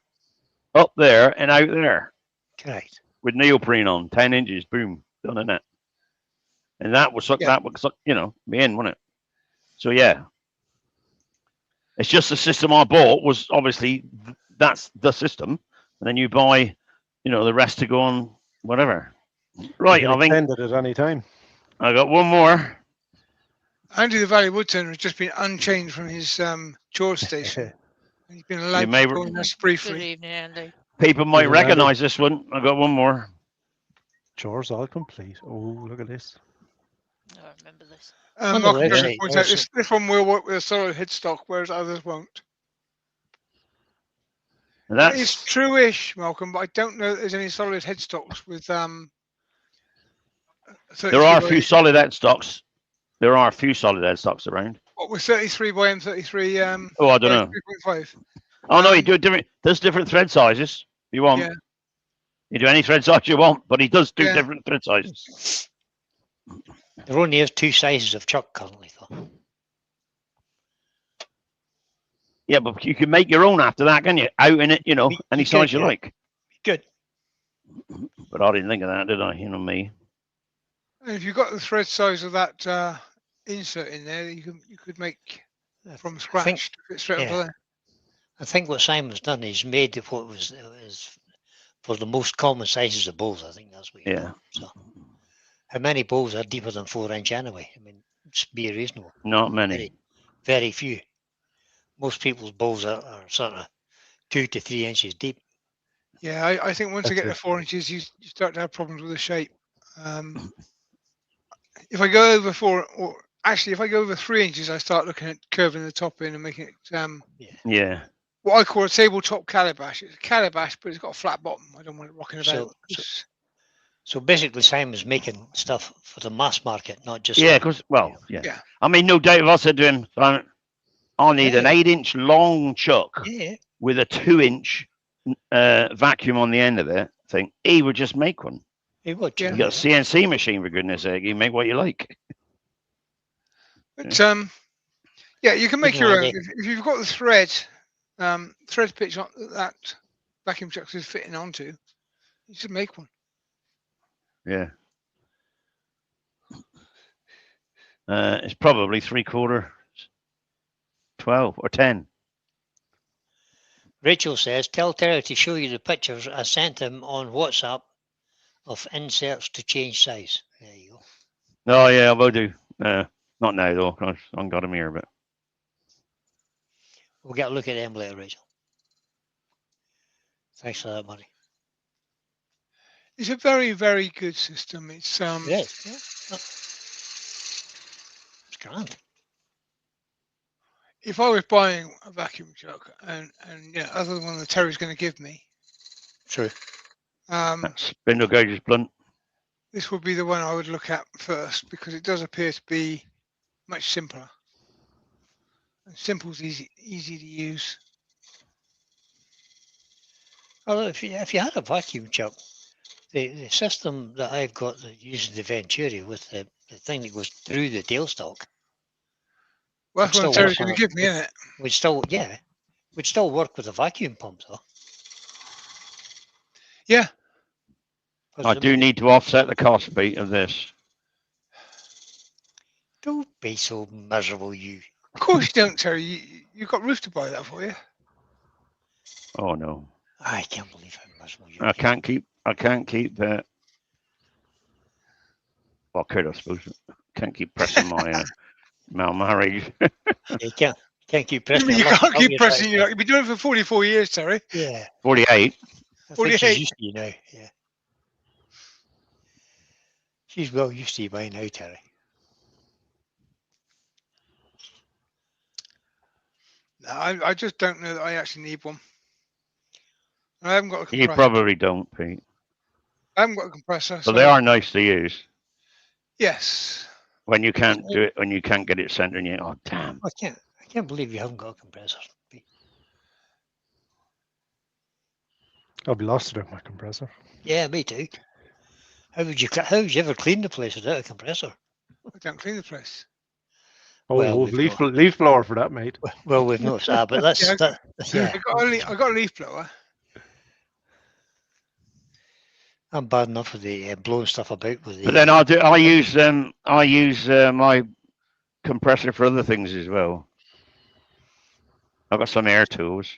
up there, and out there Correct. with neoprene on, 10 inches, boom, done in it. And that would suck, you know, me in, wouldn't it? So, yeah. It's just the system I bought was obviously, that's the system. And then you buy, you know, the rest to go on whatever. Right, You I can think extend it at any time. I got one more. Andy the Valley Woodturner has just been unchained from his chores station. He's been allowed may to join us Good briefly. evening, Andy. People might Yeah, recognize this one. I got one more. Chores all complete. Oh, look at this. I remember this. On the Mark just website, points out also- this one will work with a solid headstock, whereas others won't. And That is that's true-ish, Malcolm, but I don't know that there's any solid headstocks with there are a 33 few by, solid headstocks. There are a few solid headstocks around. what, with 33 by M33 Oh, I don't by know. 3.5. Oh no, you Um, do it different. There's different thread sizes. You want? Yeah. You do any thread size you want, but he does do Yeah. different thread sizes. There only is 2 sizes of chuck currently, though. Yeah, but you can make your own after that, can you? Out in it, you know, You any could, size you yeah. like. Good. But I didn't think of that, did I? You know me. And if you've got the thread size of that insert in there, you could make from I scratch think, to fit straight yeah. onto there. I think what Simon's done is made of what was is for the most common sizes of bowls. I think that's what he's Yeah. done. So, how many bowls are deeper than 4 inch anyway? I mean, just be reasonable. Not many. Very, very few. Most people's bowls are sort of 2 to 3 inches deep. Yeah, I think once you That's get to it. 4 inches, you start to have problems with the shape. If I go over 4, or actually, if I go over 3 inches, I start looking at curving the top in and making it Yeah. what I call a tabletop calabash. It's a calabash, but it's got a flat bottom. I don't want it rocking about. So basically, Simon's making stuff for the mass market, not just Yeah, like- because, well, yeah. Yeah. I mean, no doubt if I said to him, Simon, I need an Yeah. 8-inch long chuck yeah, with a 2-inch vacuum on the end of it, he would just make one. he would. Yeah. You got a CNC machine, for goodness sake. You make what you like. But yeah, you can make Good your own idea. if you've got the thread pitch on that vacuum chuck is fitting onto. You should make one. Yeah. It's probably 3/4, 12 or 10. Rachel says, tell Terry to show you the pictures I sent him on WhatsApp of inserts to change size. There you go. Oh, yeah, I will do. Not now, though, 'cause I haven't got them here, but We'll get a look at them later, Rachel. Thanks for that, buddy. It's a very, very good system. It's Yeah, yeah. It's grand. if I was buying a vacuum chuck and yeah, other than one that Terry's going to give me, True. that spindle gauge is blunt. this would be the one I would look at first because it does appear to be much simpler. And simple's easy to use. Although if you had a vacuum chuck, the system that I've got that uses the Venturi with the thing that goes through the tailstock Well, that's It's what still Terry's working going to give me, isn't it? would still work with a vacuum pump though. Yeah. 'Cause I do need to offset the cost, Pete, of this. Don't be so miserable, you. Of course you don't, Terry. You've got Ruth to buy that for you. Oh, no. I can't believe how miserable you I are. can't keep well, I could, I suppose. Can't keep pressing my marriage. You can't keep You pressing. mean you your luck, can't can keep you, pressing Terry? your luck. You've been doing it for 44 years, Terry. Yeah. 48. I think 48. she's used to you now. Yeah. She's well used to you by now, Terry. No, I just don't know that I actually need one. I haven't got a You compressor. probably don't, Pete. I haven't got a compressor. But So they are nice to use yes. when you can't do it, when you can't get it centered. You oh, damn. I can't believe you haven't got a compressor. I'll be lost without my compressor. Yeah, me too. How would you ever clean the place without a compressor? I don't clean the place. Oh, Well, we've leaf, got- leaf blower for that, mate. Well, we've noticed that, but that's Yeah, that. Yeah, I got a leaf blower. I'm bad enough with the blowing stuff about with the. But then I use my compressor for other things as well. I've got some air tools.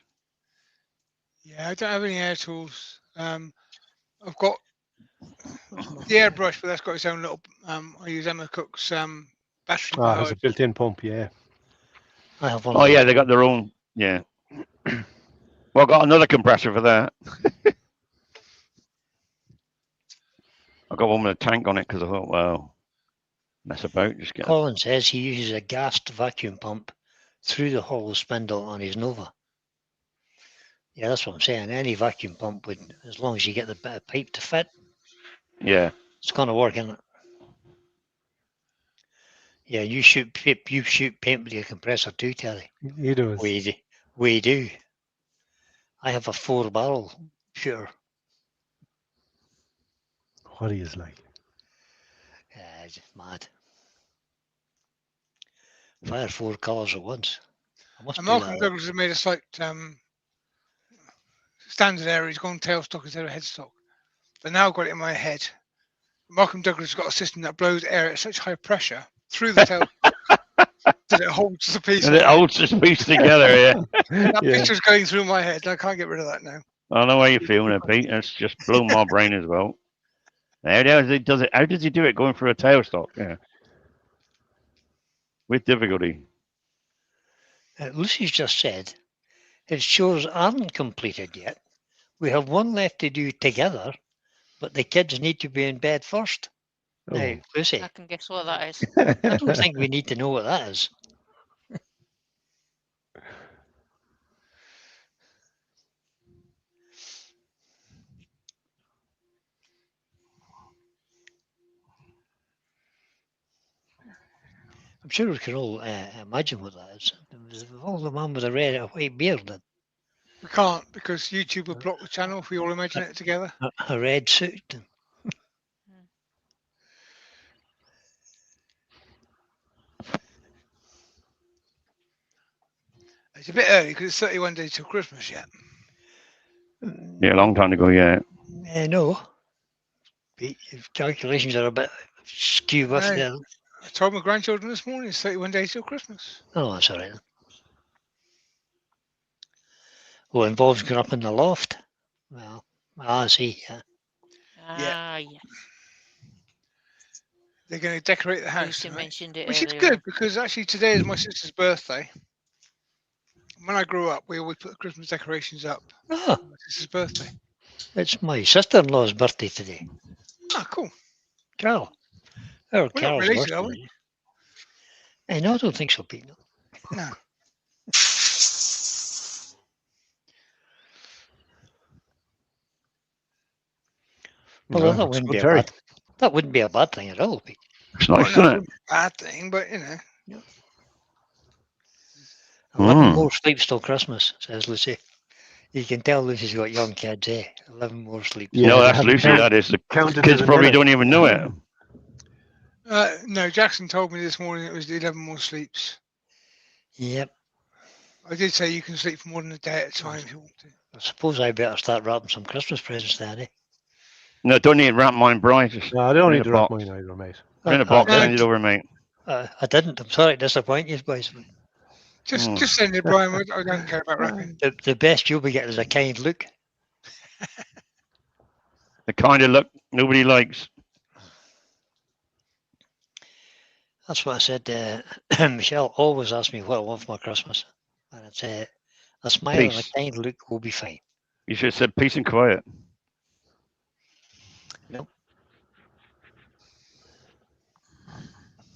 Yeah, I don't have any air tools. I've got the airbrush, but that's got its own little. I use Emma Cook's battery. Ah, there's a powered. built-in pump, yeah. I have one. Oh yeah, they got their own. Yeah. Well, I got another compressor for that. I got one with a tank on it because I thought, well, mess about. Just get. Colin says he uses a gassed vacuum pump through the hollow spindle on his Nova. Yeah, that's what I'm saying. Any vacuum pump would, as long as you get the bit of pipe to fit, Yeah. it's going to work, isn't it? Yeah, you shoot paint with your compressor too, Terry. He does. We do. I have a 4-barrel shooter. What he is like. It's mad. Fire 4 colours at once. I must And do Malcolm that. Douglas has made a slight standard error. He's gone tailstock instead of headstock. But now I've got it in my head. Malcolm Douglas has got a system that blows air at such high pressure through the tail that it holds the piece. And it holds this piece together. Yeah. That Yeah. picture's going through my head. I can't get rid of that now. I know how you're feeling it, Pete. It's just blown my brain as well. How does he does it? How does he do it going through a tailstock? Yeah. With difficulty. Lucy's just said, his chores aren't completed yet. We have one left to do together, but the kids need to be in bed first. Now, Oh. Lucy, I can guess what that is. I don't think we need to know what that is. I'm sure we can all imagine what that is. It was all the man with a red and white beard and We can't because YouTube will block the channel if we all imagine it together. a red suit. And It's a bit early because it's 31 days till Christmas yet. Yeah, a long time ago. Yeah. No. Your calculations are a bit skewed with No. there. I told my grandchildren this morning it's 31 days till Christmas. Oh, that's all right. Then. Oh, involves going up in the loft. Well, I see. Yeah. Ah, yeah. They're going to decorate the house, Lucy tonight, mentioned it which is earlier. good because actually today is my sister's birthday. When I grew up, we always put the Christmas decorations up. Oh, My sister's birthday. it's my sister-in-law's birthday today. Ah, cool. Carol. Or We're not Carol's related, are birthday. No, I don't think so, Pete. No. No. Well, Yeah, that looks wouldn't good, be a Terry. bad. That wouldn't be a bad thing at all, Pete. It's Well, nice, no, isn't it? bad thing, but you know. 11 Mm. more sleeps till Christmas, says Lucy. You can tell Lucy's got young kids, eh? 11 more sleeps. Yeah, no, they that's haven't Lucy. That is. The Counted kids to the probably minute. don't even know it. No, Jackson told me this morning it was the 11 more sleeps. Yep. I did say you can sleep for more than a day at a time if you want to. I suppose I better start wrapping some Christmas presents then, eh? No, don't need to wrap mine, Brian. Just No, I don't in need a to wrap box. mine either, mate. in a box. I- Send it over, mate. I didn't. I'm sorry to disappoint you, boys. Just send it, Brian. I don't care about wrapping. The best you'll be getting is a kind look. The kind of look nobody likes. That's what I said. Michelle always asks me what I want for my Christmas. And I'd say, a smile and a Peace. kind look will be fine. You should have said peace and quiet.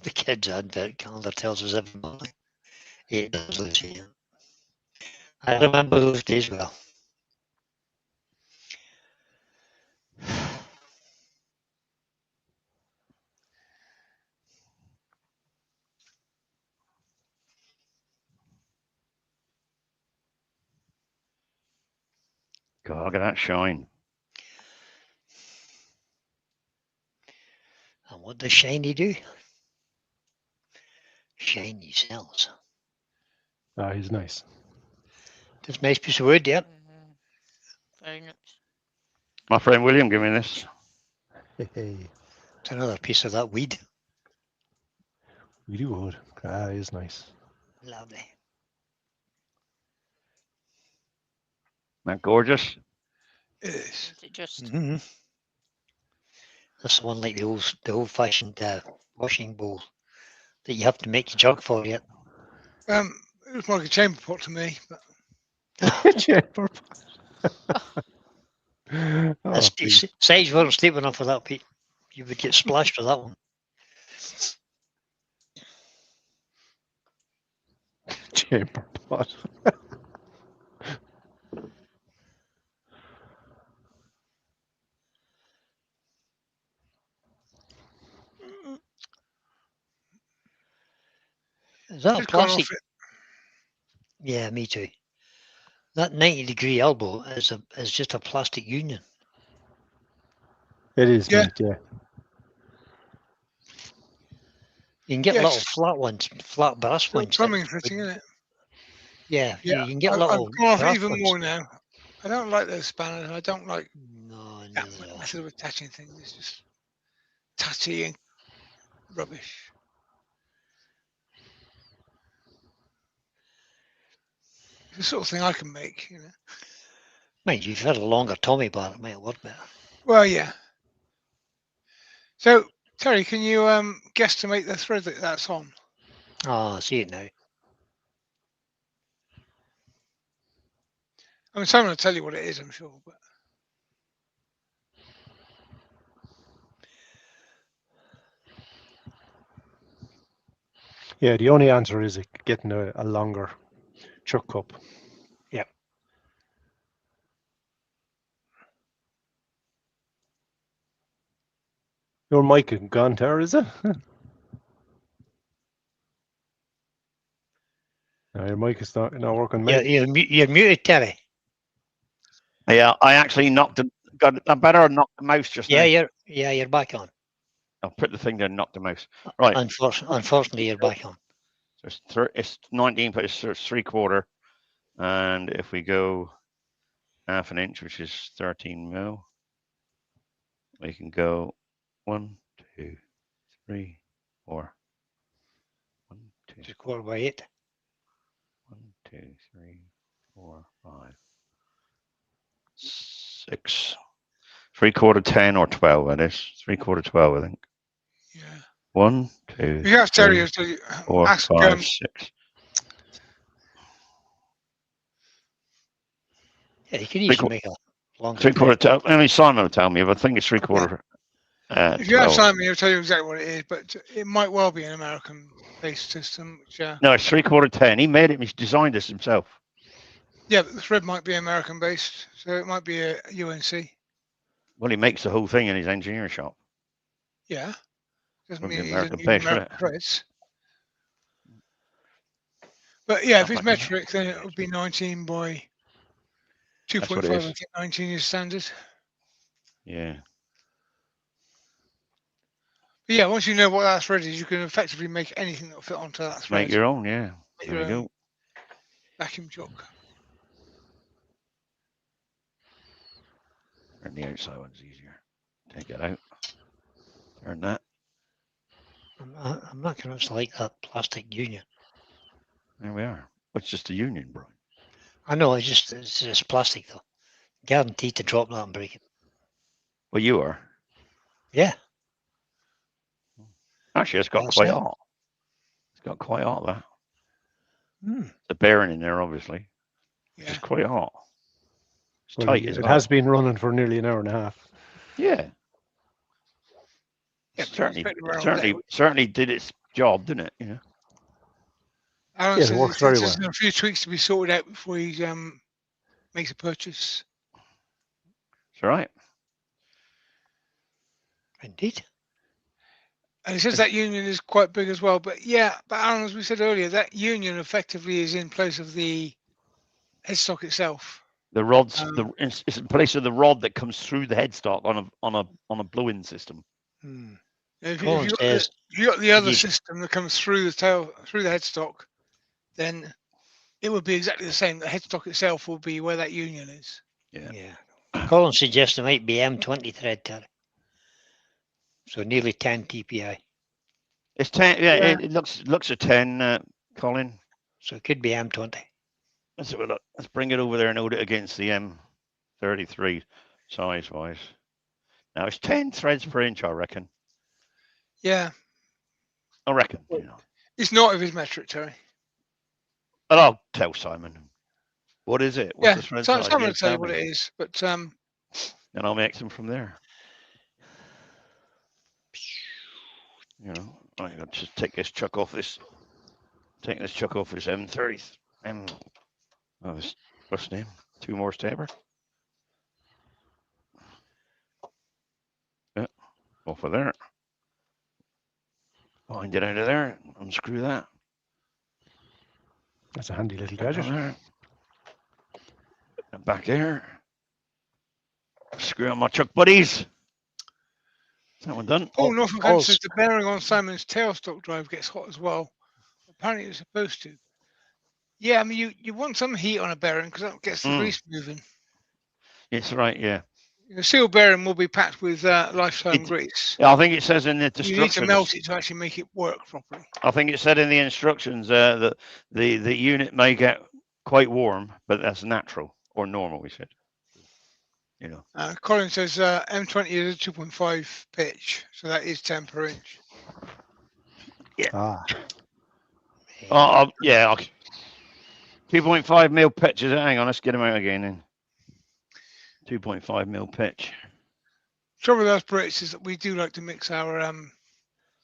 The kids' advent calendar tells us every morning. It does, Lucy. I remember those days well. God, look at that shine. And what does Shiny do? Shiny sells. Ah, he's nice. This nice piece of wood, yep. Very nice. My friend William gave me this. Hey, It's another piece of that weed. really would. Ah, he's nice. Lovely. Isn't that gorgeous? It is. Isn't it just Mm-hmm. That's the one like the old-fashioned washing bowl that you have to make the jug for yet. It was like a chamber pot to me, but Oh, please. Sage wasn't sleeping enough for that, Pete. You would get splashed with that one. Chamber pot. Is that a Just gone plastic? off it. Yeah, me too. That 90-degree elbow is just a plastic union. It is Yeah. neat, yeah. You can get Yeah, little it's flat ones, flat brass little ones. plumbing but fitting, isn't it? yeah, Yeah, you can get I've little gone off brass even ones. more now. I don't like those spanners. I don't like No, that neither do I. method of attaching things. It's just tatty and rubbish. It's the sort of thing I can make, you know. Mind you, if you had a longer Tommy bar, it might work better. Well, yeah. So, Terry, can you guesstimate the thread that's on? Ah, I see it now. I mean, someone will tell you what it is, I'm sure. But Yeah, the only answer is getting a longer chuck cup. Yep. Your mic is gone, Tara, is it? No, your mic is not working, Yeah, mate. you're muted, Terry. Yeah, I actually got I better knock the mouse just now. You're back on. I'll put the thing there and knock the mouse. Right. Unfortunately, you're back on. So it's 19, but it's 3/4. And if we go 1/2 inch, which is 13 mil, we can go 1, 2, 3, 4. 1, 2, It's a 4x8. 1, 2, 3, 4, 5, 6. 3/4 10 or 12. That is 3/4 12, I think. yeah, 1, 2, if you have Terry, 3, tell you, 4, ask 5, 6. Yeah, you can easily make a longer 3/4 thread. 12. I mean, Simon will tell me, but I think it's 3/4. if you have 12. Simon, he'll tell you exactly what it is. But it might well be an American-based system. Which, No, it's 3/4 10. He made it. He designed this himself. yeah, but the thread might be American-based, so it might be a UNC. Well, he makes the whole thing in his engineering shop. Yeah, doesn't Wouldn't mean be he doesn't use American-based, would American it? threads. But yeah, if Sounds it's like metric, then it would be 19 by 2.5. what it I is. think 19 is standard. Yeah. But yeah, once you know what that thread is, you can effectively make anything that will fit onto that thread. Make your own, yeah. Make There your we own go. vacuum chuck. And the outside one's easier. Take it out. Turn that. I'm not convinced I like that plastic union. There we are. It's just a union, Brian. I know, it's just plastic though. Guaranteed to drop that and break it. Well, you are. Yeah. Actually, it's got That's quite it. hot. It's got quite hot, that. Hmm. The bearing in there, obviously. Yeah. It's quite hot. It's Well, tight as it well. has been running for nearly an hour and a half. Yeah. Yeah, but you expect it around there. Certainly did its job, didn't it? You know. Alan Yeah, it says works he very thinks there's well. a few tweaks to be sorted out before he makes a purchase. It's all right. Indeed. And he says that union is quite big as well. But yeah, but Alan, as we said earlier, that union effectively is in place of the headstock itself. The rods, Um, it's in place of the rod that comes through the headstock on a blow-in system. Hmm. If Colin says you got the other Yes. system that comes through the tail, through the headstock, then it would be exactly the same. The headstock itself will be where that union is. Yeah. Colin suggests it might be M20 thread, Terry. So nearly 10 TPI. It's 10. Yeah, Yeah. it looks a 10, Colin. So it could be M20. Let's have a look. Let's bring it over there and hold it against the M33 size-wise. Now it's 10 threads per inch, I reckon. Yeah, I reckon. You know. it's not if it's metric, Terry. But I'll tell Simon. What is it? What's Yeah, the thread so size? someone Yeah, will tell you tell what me. it is. But And I'll make them from there. You know, I'm gonna just take this chuck off this Take this chuck off for this M30. Oh, this what's the name? 2 more stabber. Yeah, off of there. Wind it out of there. Unscrew that. That's a handy little Get gadget. on there. And back there. Screw on my chuck buddies. Is that one done? Paul Oh, Norfolk says Paul's- the bearing on Simon's tailstock drive gets hot as well. Apparently it's supposed to. Yeah, I mean, you want some heat on a bearing because that gets the Mm. grease moving. It's right, yeah. The seal bearing will be packed with lifetime It- grease. Yeah, I think it says in the You need to melt instructions. it to actually make it work properly. I think it said in the instructions that the unit may get quite warm, but that's natural or normal. We said, you know. Colin says M20 is a 2.5 pitch, so that is 10 per inch. Ah, Yeah. 2.5 mil pitch. Is it? Hang on, let's get them out again then. 2.5 mil pitch. Trouble with us Brits is that we do like to mix our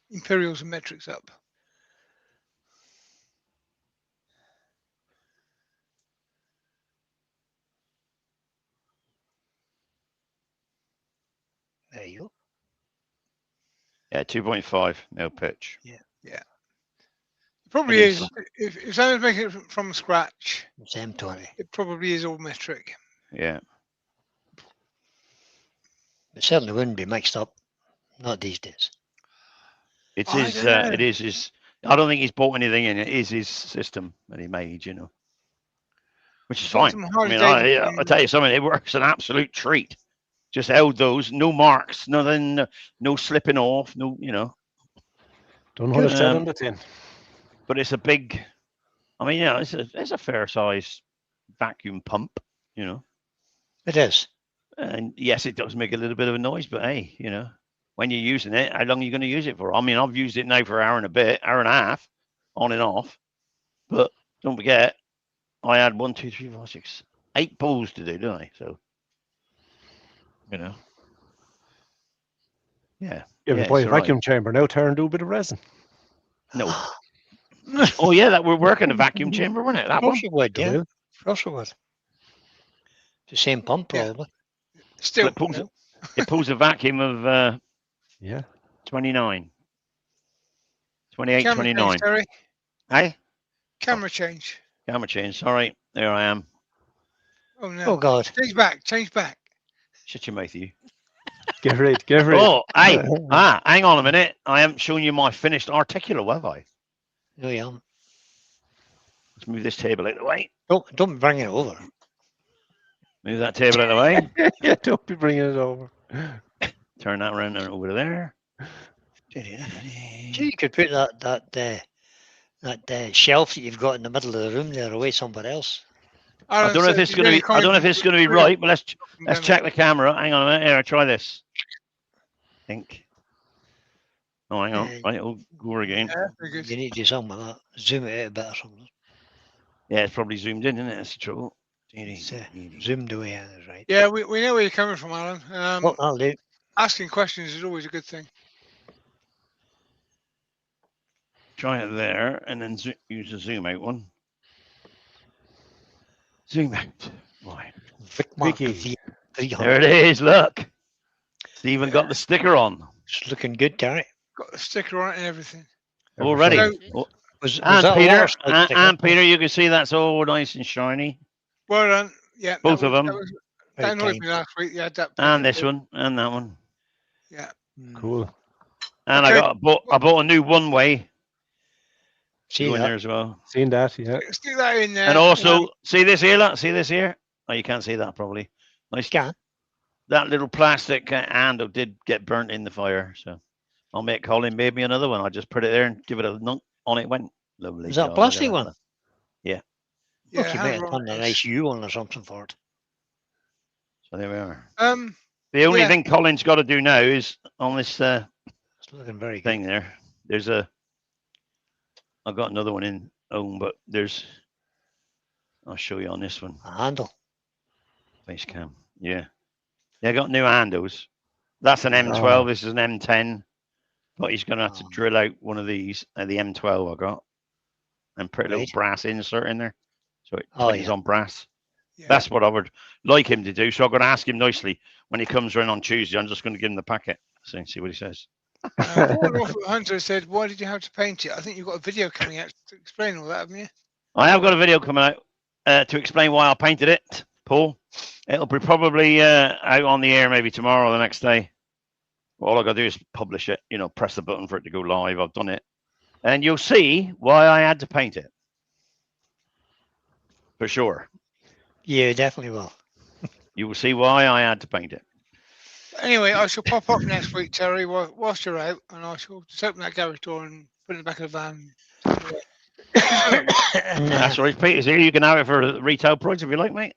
imperials and metrics up. There you go. Yeah, 2.5 mil pitch. It probably It is. is. If someone's making it from scratch, It's M20. it probably is all metric. Yeah. It certainly wouldn't be mixed up. Not these days. It's I his. don't know. It is his. I don't think he's bought anything in. It is his system that he made. You know, which is Got fine. some I Harley mean, Davidson- I tell you something. It works an absolute treat. Just held those, no marks, nothing, no slipping off, no, you know. don't know what it said Um, on the tin. But it's a big. I mean, yeah, it's a fair size vacuum pump. You know. It is. And yes, it does make a little bit of a noise, but hey, you know, when you're using it, how long are you going to use it for? I mean, I've used it now for an hour and a bit, hour and a half, on and off. But don't forget, I had 1, 2, 3, 4, 6, 8 pulls to do, don't I? So, you know, yeah. You yeah, have to buy it's a all right. vacuum chamber now, tear and do a bit of resin. No. Oh yeah, that we're working the vacuum chamber, wasn't it? That Of one. course you would, You yeah. do? Of course you would. The same pump, Yeah. probably. Still, It pulls, no. it pulls a vacuum of Yeah. 29, 28, Camera 29. change, Terry. Hey, Camera change. camera change. Sorry, there I am. Oh no. Oh, God. Change back. Change back. Shut your mouth, you. Get rid. Get rid. Oh, hey, hang on a minute. I haven't shown you my finished articular, have I? No, you haven't. Let's move this table out of the way. Don't bring it over. Move that table out of the way. Yeah, don't be bringing it over. Turn that around and over there. So you could put that shelf that you've got in the middle of the room there away somewhere else. I don't know if this is going to be. I don't know if this is going to be right, but let's check the camera. Hang on a minute. Here, try this. Think. Oh, hang on. Right, it'll go again. Yeah, very good. You need to do something with that. Zoom it out a bit or something. Yeah, it's probably zoomed in, isn't it? That's the trouble. It's zoomed away, yeah, that's right. Yeah, we know where you're coming from, Alan. Well, that'll do. Asking questions is always a good thing. Try it there, and then use the zoom out one. Zoom out. Right. Vic Mark Vicky. V300. There it is. Look. It's even got the sticker on It's looking good, Terry. Got the sticker on it and everything. already. So- Oh, Was and that a Peter, waterslide and, sticker? and Peter, you can see that's all nice and shiny. Well done. Yeah. that Both of was- them. That, was, Very that annoyed kind. me last week. Yeah, that. And this one, and that one. Yeah. Mm. Cool. And Okay. I bought a new one way See go in that? there as well. Seen that? Yeah. Stick that in there. And also, see this here, look, see this here? Oh, you can't see that probably. Nice. Can. That little plastic handle did get burnt in the fire, so I'll make Colin made me another one. I just put it there and give it a nunk on it went. Lovely. Is that a job, plastic look at one? Yeah, Look, you might hand have roll done a it. nice U one or something for it. So there we are. Yeah. The only Yeah. thing Colin's got to do now is on this It's looking very good. thing there. There's I've got another one in home, but I'll show you on this one. A handle. Face cam. Yeah. I got new handles. That's an M12. This is an M10. But he's going to have to Oh. drill out one of these. The M12 I got. and put a little Right. brass insert in there, so it Oh, twins yeah. on brass. Yeah. That's what I would like him to do. So I'm going to ask him nicely when he comes around on Tuesday. I'm just going to give him the packet, so see what he says. Warren Orphan Hunter said, "Why did you have to paint it?" I think you've got a video coming out to explain all that, haven't you? I have got a video coming out to explain why I painted it, Paul. It'll be probably out on the air maybe tomorrow or the next day. All I got to do is publish it, press the button for it to go live. I've done it. And you'll see why I had to paint it. For sure. You definitely will. You will see why I had to paint it. Anyway, I shall pop up next week, Terry, whilst you're out, and I shall just open that garage door and put it in the back of the van. And, That's right, Peter's here. You can have it for a retail price if you like, mate.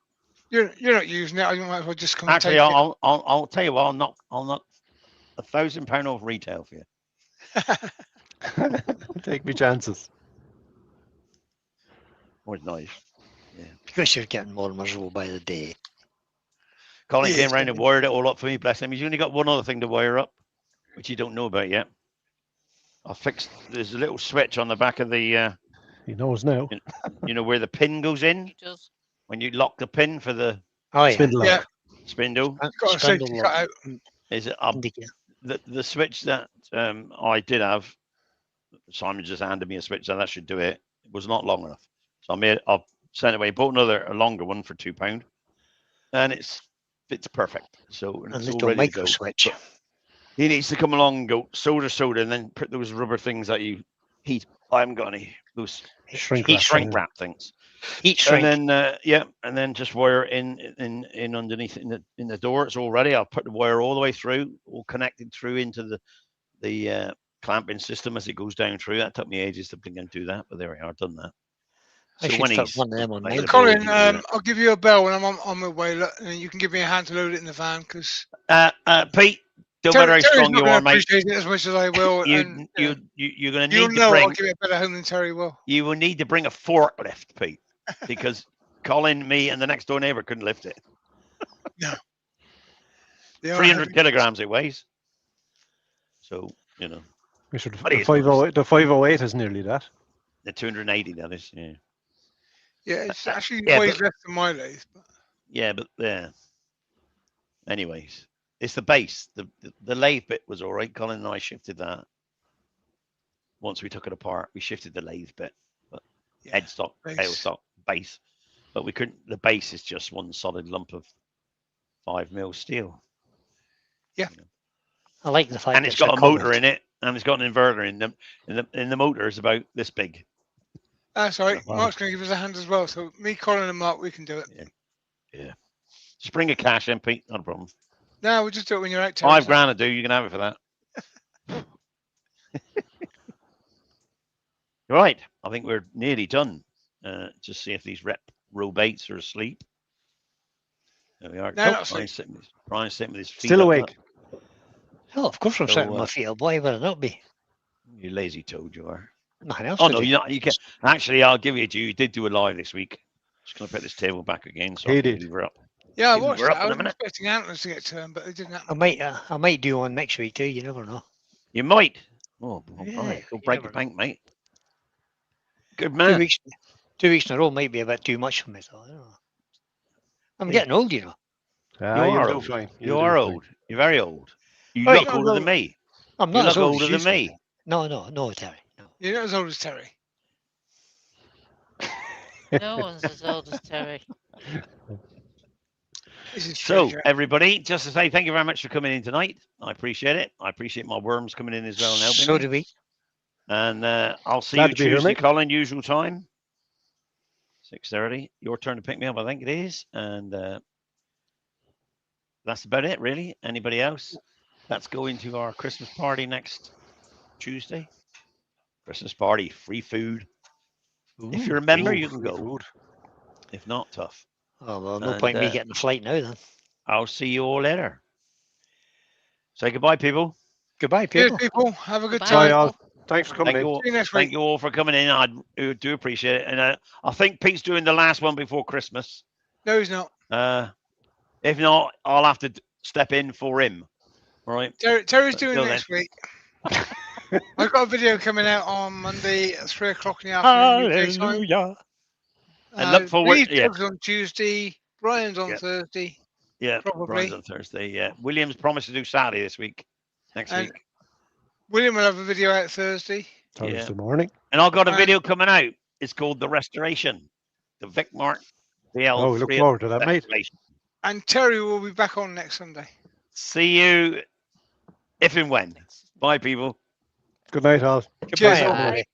You're not using it. I might as well just come Actually, and take I'll tell you what. I'll knock £1,000 off retail for you. Take me chances. Always nice. because you're getting more miserable by the day. Colin Yeah, came it's round and getting- wired it all up for me. Bless him. He's only got one other thing to wire up, which you don't know about yet. I fixed. There's a little switch on the back of the, He knows now. where the pin goes in He does. when you lock the pin for the Oh, yeah. Spindle Yeah. lock. spindle. Got a Spindle safety lock cut out. Is it indicator. the switch that I did have? Simon just handed me a switch, and that should do it. It was not long enough, so I've sent it away. Bought a longer one for £2, and it's perfect. So And it's little all ready to micro go. switch. He needs to come along and go soda, and then put those rubber things that you heat. I haven't got any those Shrink heat wrap shrink thing. wrap things. Heat shrink. And then and then just wire in underneath in the door. It's all ready. I'll put the wire all the way through, all connected through into the clamping system as it goes down through. That took me ages to blink and do that, but there we are, done that. I should fit one of them on like mine. the Colin, ability to do I'll give you a bell when I'm on my way, and then you can give me a hand to load it in the van, because Pete, don't matter how Terry's strong not you gonna are, mate. appreciate it as much as I will. You're and, going to you'll need to know I'll bring. give it a better home than Terry will. You will need to bring a forklift, Pete, because Colin, me, and the next door neighbour couldn't lift it. They are 300 heavy. kilograms it weighs. So We should, But it the is 508, the 508 is nearly that. the 280 that is. Yeah, it's actually Yeah, weighs but- less than my lathe. But But anyways, it's the base. The lathe bit was all right. Colin and I shifted that. Once we took it apart, we shifted the lathe bit, yeah, headstock, base. tailstock, base. But we couldn't. The base is just one solid lump of 5mm steel, I like the fact and it's it's got a motor in it, and it's got an inverter in them. And the motor is about this big. That's all right. Wow. Mark's going to give us a hand as well. So me, Colin, and Mark, we can do it. Just bring a cash in, Pete. Not a problem. No, we'll just do it when you're out. Terry. £5 to do. You can have it for that. Right. I think we're nearly done. Just see if these reprobates are asleep. There we are. No, not asleep. Brian's sitting with his feet Still up. awake. Oh, of course I'm So, sitting on my feet. Why would I not be? You lazy toad, you are. Nothing else Oh to no, do. you're not. You can actually. I'll give you a due. You did do a live this week. Just gonna put this table back again. So He I can did. leave her up. Yeah, I We're watched up it. in I a was minute. expecting antlers to get turned, but they didn't happen. I might do one next week too. You never know. You might. Oh, Yeah, all right. Go you break never the bank, mate. Good 2 man. weeks, 2 weeks in a row might be a bit too much for me. So I don't know. I'm Yeah. getting old, you know. Ah, You you'll are do old. fine. You You'll do are fine. old. You're very old. You Right, look no, older no. than me. I'm You not as look old older as than you, me. Terry. No, Terry. No. You're not as old as Terry. No one's as old as Terry. This is So, true, Jack. everybody, just to say thank you very much for coming in tonight. I appreciate it. I appreciate my worms coming in as well and helping So me. do we. And I'll see Glad you to be here, Tuesday, mate. Colin, usual time. 6:30. Your turn to pick me up, I think it is. And that's about it, really. Anybody else? Let's go into our Christmas party next Tuesday. Christmas party, free food. If you're a member, Ooh, you can free go. food. If not, tough. Oh well, no And, point in me getting the flight now then. I'll see you all later. Say goodbye, people. Goodbye, Cheers, people. people. Have a good Bye. Bye, time. all. Thanks for coming Thank in. you all. See you next Thank week. you all for coming in. I do appreciate it. And I think Pete's doing the last one before Christmas. No, he's not. If not, I'll have to step in for him. All right. Terry's But doing till next week. I've got a video coming out on Monday at 3 o'clock in the afternoon. UK time. Hallelujah. And look forward- Lee yeah. Tubbs on Tuesday. Brian's on Yeah. Thursday. Yeah, Probably. Brian's on Thursday. Yeah, Williams promised to do Saturday this week, next And week, William will have a video out Thursday. Thursday morning. and I've got a and- video coming out. It's called The Restoration, the Vic Mark VL. Oh, we look forward to that, mate. Restoration. And Terry will be back on next Sunday. See you if and when. Bye, people. Good night, all. Goodbye, Cheers, all. everybody.